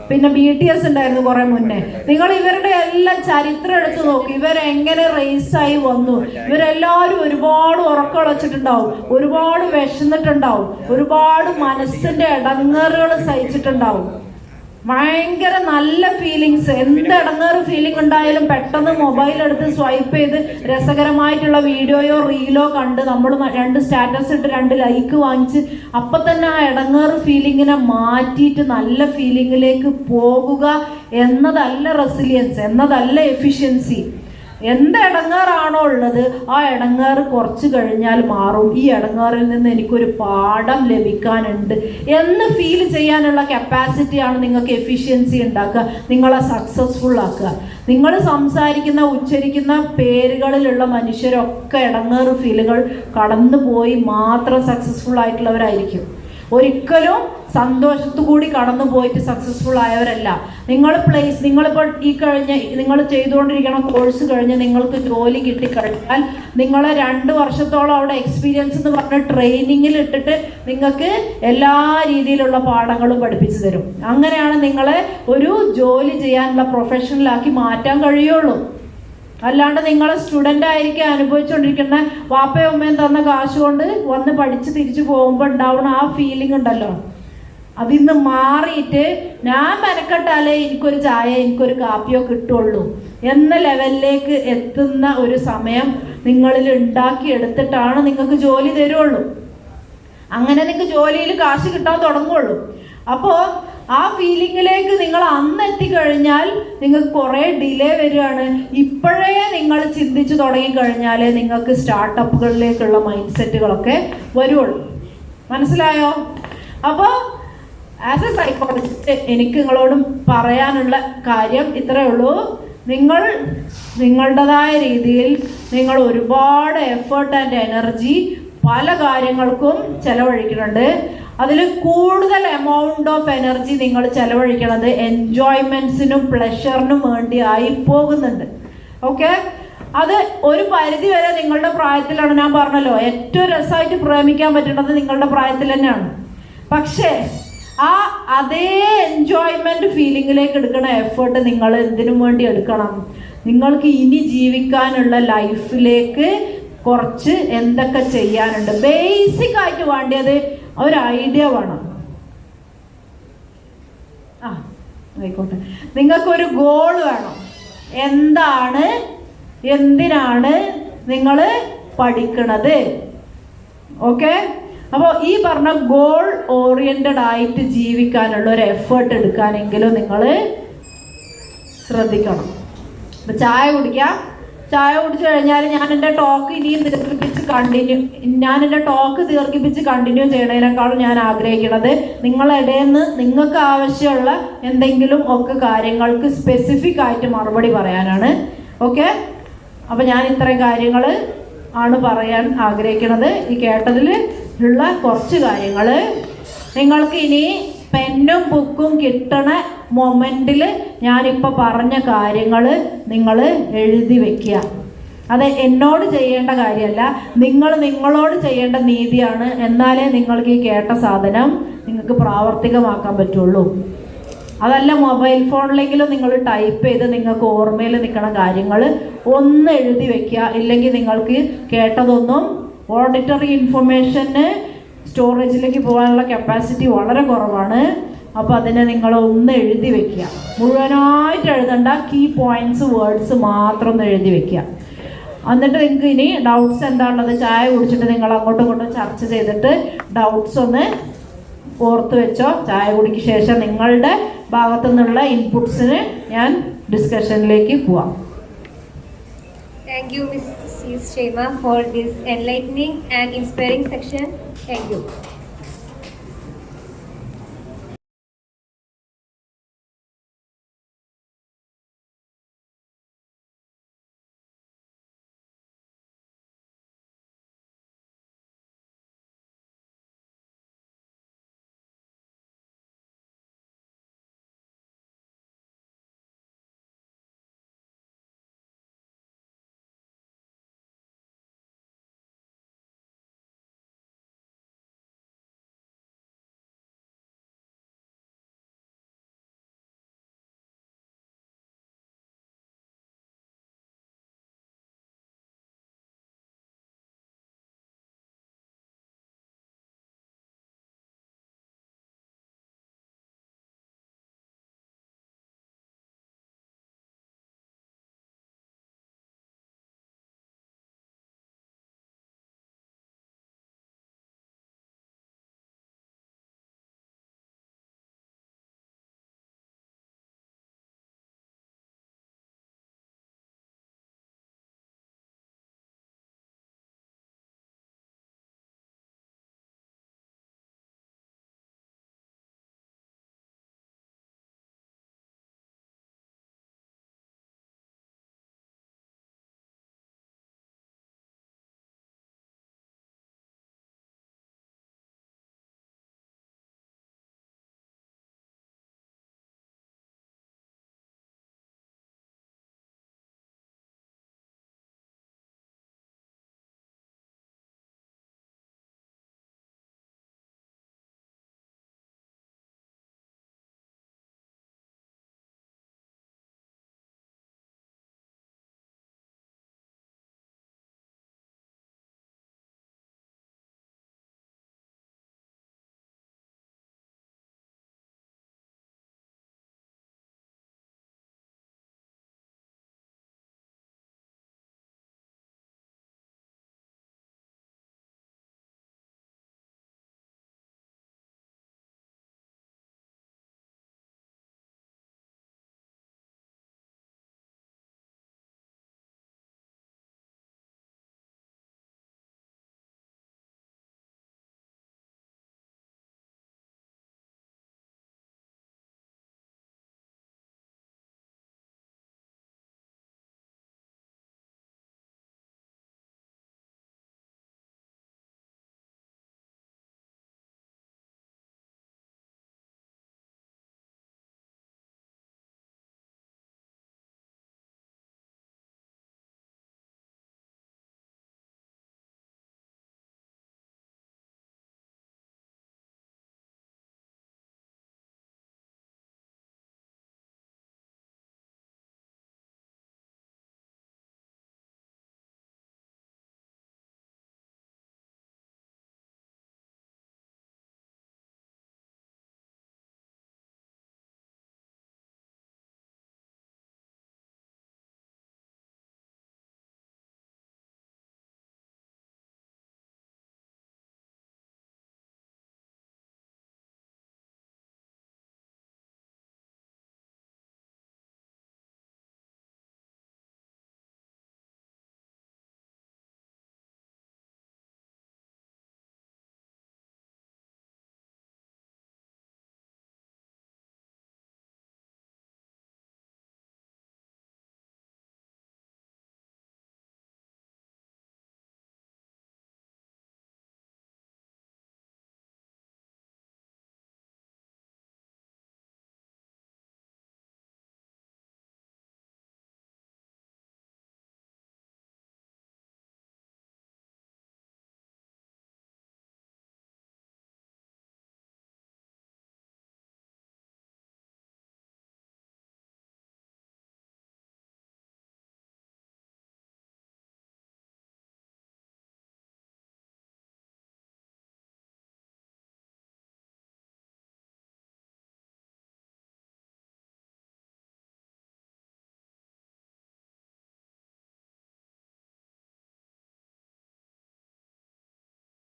പിന്നെ BTS ഉണ്ടായിരുന്നു കുറെ മുന്നേ. നിങ്ങൾ ഇവരുടെ എല്ലാം ചരിത്രം എടുത്ത് നോക്കി, ഇവരെങ്ങനെ റേസായി വന്നു. ഇവരെല്ലാവരും ഒരുപാട് ഉറക്കളച്ചിട്ടുണ്ടാവും, ഒരുപാട് വിശന്നിട്ടുണ്ടാവും, ഒരുപാട് മനസ്സിന്റെ ഇടങ്ങേറുകൾ സഹിച്ചിട്ടുണ്ടാവും. ഭയങ്കര നല്ല ഫീലിങ്സ്, എന്ത് ഇടങ്ങേറ് ഫീലിംഗ് ഉണ്ടായാലും പെട്ടെന്ന് മൊബൈൽ എടുത്ത് സ്വൈപ്പ് ചെയ്ത് രസകരമായിട്ടുള്ള വീഡിയോയോ റീലോ കണ്ട് നമ്മൾ 2 സ്റ്റാറ്റസ് ഇട്ട് 2 ലൈക്ക് വാങ്ങിച്ച് അപ്പം തന്നെ ആ ഇടങ്ങേറ് ഫീലിങ്ങിനെ മാറ്റിയിട്ട് നല്ല ഫീലിങ്ങിലേക്ക് പോകുക എന്നതല്ല റെസിലിയൻസ്, എന്നതല്ല എഫിഷ്യൻസി. എന്ത് ഇടങ്ങാറാണോ ഉള്ളത് ആ ഇടങ്ങാറ് കുറച്ച് കഴിഞ്ഞാൽ മാറും. ഈ ഇടങ്ങാറിൽ നിന്ന് എനിക്കൊരു പാഠം ലഭിക്കാനുണ്ട് എന്ന് ഫീൽ ചെയ്യാനുള്ള കപ്പാസിറ്റിയാണ് നിങ്ങൾക്ക് എഫിഷ്യൻസി ഉണ്ടാക്കുക, നിങ്ങളെ സക്സസ്ഫുൾ ആക്കുക. നിങ്ങൾ സംസാരിക്കുന്ന ഉച്ചരിക്കുന്ന പേരുകളിലുള്ള മനുഷ്യരൊക്കെ ഇടങ്ങാറ് ഫീലുകൾ കടന്നു പോയി മാത്രം സക്സസ്ഫുൾ ആയിട്ടുള്ളവരായിരിക്കും. ഒരിക്കലും സന്തോഷത്തുകൂടി കടന്നു പോയിട്ട് സക്സസ്ഫുൾ ആയവരല്ല. നിങ്ങളിപ്പോൾ നിങ്ങൾ ചെയ്തുകൊണ്ടിരിക്കുന്ന കോഴ്സ് കഴിഞ്ഞ് നിങ്ങൾക്ക് ജോലി കിട്ടിക്കഴിഞ്ഞാൽ നിങ്ങളെ 2 വർഷത്തോളം അവിടെ എക്സ്പീരിയൻസ് എന്ന് പറഞ്ഞ ട്രെയിനിങ്ങിൽ ഇട്ടിട്ട് നിങ്ങൾക്ക് എല്ലാ രീതിയിലുള്ള പാഠങ്ങളും പഠിപ്പിച്ചു തരും. അങ്ങനെയാണ് നിങ്ങളെ ഒരു ജോലി ചെയ്യാനുള്ള പ്രൊഫഷണലാക്കി മാറ്റാൻ കഴിയുള്ളൂ. അല്ലാണ്ട് നിങ്ങളെ സ്റ്റുഡൻ്റ് ആയിരിക്കും അനുഭവിച്ചുകൊണ്ടിരിക്കുന്ന വാപ്പയും ഉമ്മയും തന്ന കാശ് കൊണ്ട് വന്ന് പഠിച്ച് തിരിച്ചു പോകുമ്പോൾ ഉണ്ടാവുന്ന ആ ഫീലിംഗ് ഉണ്ടല്ലോ, അതിന്ന് മാറിയിട്ട് ഞാൻ മെനക്കെട്ടാലേ എനിക്കൊരു ചായ എനിക്കൊരു കാപ്പിയോ കിട്ടുള്ളൂ എന്ന ലെവലിലേക്ക് എത്തുന്ന ഒരു സമയം നിങ്ങളിൽ ഉണ്ടാക്കിയെടുത്തിട്ടാണ് നിങ്ങൾക്ക് ജോലി തരുള്ളൂ. അങ്ങനെ നിങ്ങൾക്ക് ജോലിയിൽ കാശ് കിട്ടാൻ തുടങ്ങുള്ളൂ. അപ്പോൾ ആ ഫീലിങ്ങിലേക്ക് നിങ്ങൾ അന്ന് എത്തിക്കഴിഞ്ഞാൽ നിങ്ങൾക്ക് കുറേ ഡിലേ വരികയാണ്. ഇപ്പോഴേ നിങ്ങൾ ചിന്തിച്ചു തുടങ്ങിക്കഴിഞ്ഞാലേ നിങ്ങൾക്ക് സ്റ്റാർട്ടപ്പുകളിലേക്കുള്ള മൈൻഡ് സെറ്റുകളൊക്കെ വരുള്ളൂ. മനസ്സിലായോ? അപ്പോൾ ആസ് എ സൈക്കോളജിസ്റ്റ് എനിക്ക് നിങ്ങളോടും പറയാനുള്ള കാര്യം ഇത്രയേ ഉള്ളൂ. നിങ്ങളുടേതായ രീതിയിൽ നിങ്ങൾ ഒരുപാട് എഫേർട്ട് ആൻഡ് എനർജി പല കാര്യങ്ങൾക്കും ചെലവഴിക്കുന്നുണ്ട്. അതിൽ കൂടുതൽ എമൗണ്ട് ഓഫ് എനർജി നിങ്ങൾ ചെലവഴിക്കണത് എൻജോയ്മെൻറ്റ്സിനും പ്ലഷറിനും വേണ്ടി ആയി പോകുന്നുണ്ട്. ഓക്കെ, അത് ഒരു പരിധി വരെ നിങ്ങളുടെ പ്രായത്തിലാണ്. ഞാൻ പറഞ്ഞല്ലോ, ഏറ്റവും രസമായിട്ട് പ്രേമിക്കാൻ പറ്റുന്നത് നിങ്ങളുടെ പ്രായത്തിൽ തന്നെയാണ്. പക്ഷേ അതേ എൻജോയ്മെന്റ് ഫീലിങ്ങിലേക്ക് എടുക്കുന്ന എഫേർട്ട് നിങ്ങൾ എന്തിനു വേണ്ടി എടുക്കണം? നിങ്ങൾക്ക് ഇനി ജീവിക്കാനുള്ള ലൈഫിലേക്ക് കുറച്ച് എന്തൊക്കെ ചെയ്യാനുണ്ട്. ബേസിക് ആയിട്ട് വേണ്ടിയത് ഒരു ഐഡിയ വേണം. ആയിക്കോട്ടെ, നിങ്ങൾക്കൊരു ഗോൾ വേണം. എന്തിനാണ് നിങ്ങൾ പഠിക്കണത്? ഓക്കെ, അപ്പോൾ ഈ പറഞ്ഞ ഗോൾ ഓറിയന്റഡ് ആയിട്ട് ജീവിക്കാനുള്ള ഒരു എഫേർട്ട് എടുക്കാനെങ്കിലും നിങ്ങൾ ശ്രദ്ധിക്കണം. അപ്പം ചായ കുടിച്ചു കഴിഞ്ഞാൽ ഞാൻ എൻ്റെ ടോക്ക് ദീർഘിപ്പിച്ച് കണ്ടിന്യൂ ചെയ്യണതിനേക്കാളും ഞാൻ ആഗ്രഹിക്കുന്നത് നിങ്ങളിടയിൽ നിന്ന് നിങ്ങൾക്ക് ആവശ്യമുള്ള എന്തെങ്കിലും ഒക്കെ കാര്യങ്ങൾക്ക് സ്പെസിഫിക് ആയിട്ട് മറുപടി പറയാനാണ്. ഓക്കെ, അപ്പം ഞാൻ ഇത്രയും കാര്യങ്ങൾ ആണ് പറയാൻ ആഗ്രഹിക്കുന്നത്. ഈ കേട്ടതിൽ ഉള്ള കുറച്ച് കാര്യങ്ങൾ നിങ്ങൾക്ക് ഇനി പെന്നും ബുക്കും കിട്ടണ മൊമെൻറ്റിൽ ഞാനിപ്പോൾ പറഞ്ഞ കാര്യങ്ങൾ നിങ്ങൾ എഴുതി വെക്കുക. അത് എന്നോട് ചെയ്യേണ്ട കാര്യമല്ല, നിങ്ങളോട് ചെയ്യേണ്ട നീതിയാണ്. എന്നാലേ നിങ്ങൾക്ക് ഈ കേട്ട സാധനം നിങ്ങൾക്ക് പ്രാവർത്തികമാക്കാൻ പറ്റുള്ളൂ. അതല്ല മൊബൈൽ ഫോണിലെങ്കിലും നിങ്ങൾ ടൈപ്പ് ചെയ്ത് നിങ്ങൾക്ക് ഓർമ്മയിൽ നിൽക്കുന്ന കാര്യങ്ങൾ ഒന്ന് എഴുതി വെക്കുക. ഇല്ലെങ്കിൽ നിങ്ങൾക്ക് കേട്ടതൊന്നും ഓഡിറ്ററി ഇൻഫർമേഷന് സ്റ്റോറേജിലേക്ക് പോകാനുള്ള കപ്പാസിറ്റി വളരെ കുറവാണ്. അപ്പോൾ അതിനെ നിങ്ങൾ ഒന്ന് എഴുതി വെക്കുക. മുഴുവനായിട്ട് എഴുതണ്ട, കീ പോയിന്റ്സ് വേർഡ്സ് മാത്രം ഒന്ന് എഴുതി വെക്കുക. എന്നിട്ട് നിങ്ങൾക്ക് ഇനി ഡൗട്ട്സ് എന്താണുള്ളത് ചായ കുടിച്ചിട്ട് നിങ്ങൾ അങ്ങോട്ടും ഇങ്ങോട്ടും ചർച്ച ചെയ്തിട്ട് ഡൗട്ട്സ് ഒന്ന് ഓർത്ത് വെച്ചോ. ചായ കുടിക്ക് ശേഷം നിങ്ങളുടെ ഭാഗത്തു നിന്നുള്ള ഇൻപുട്സിന് ഞാൻ ഡിസ്കഷനിലേക്ക് പോവാം. Thank you, Ms. Shema, for this enlightening and inspiring section. Thank you.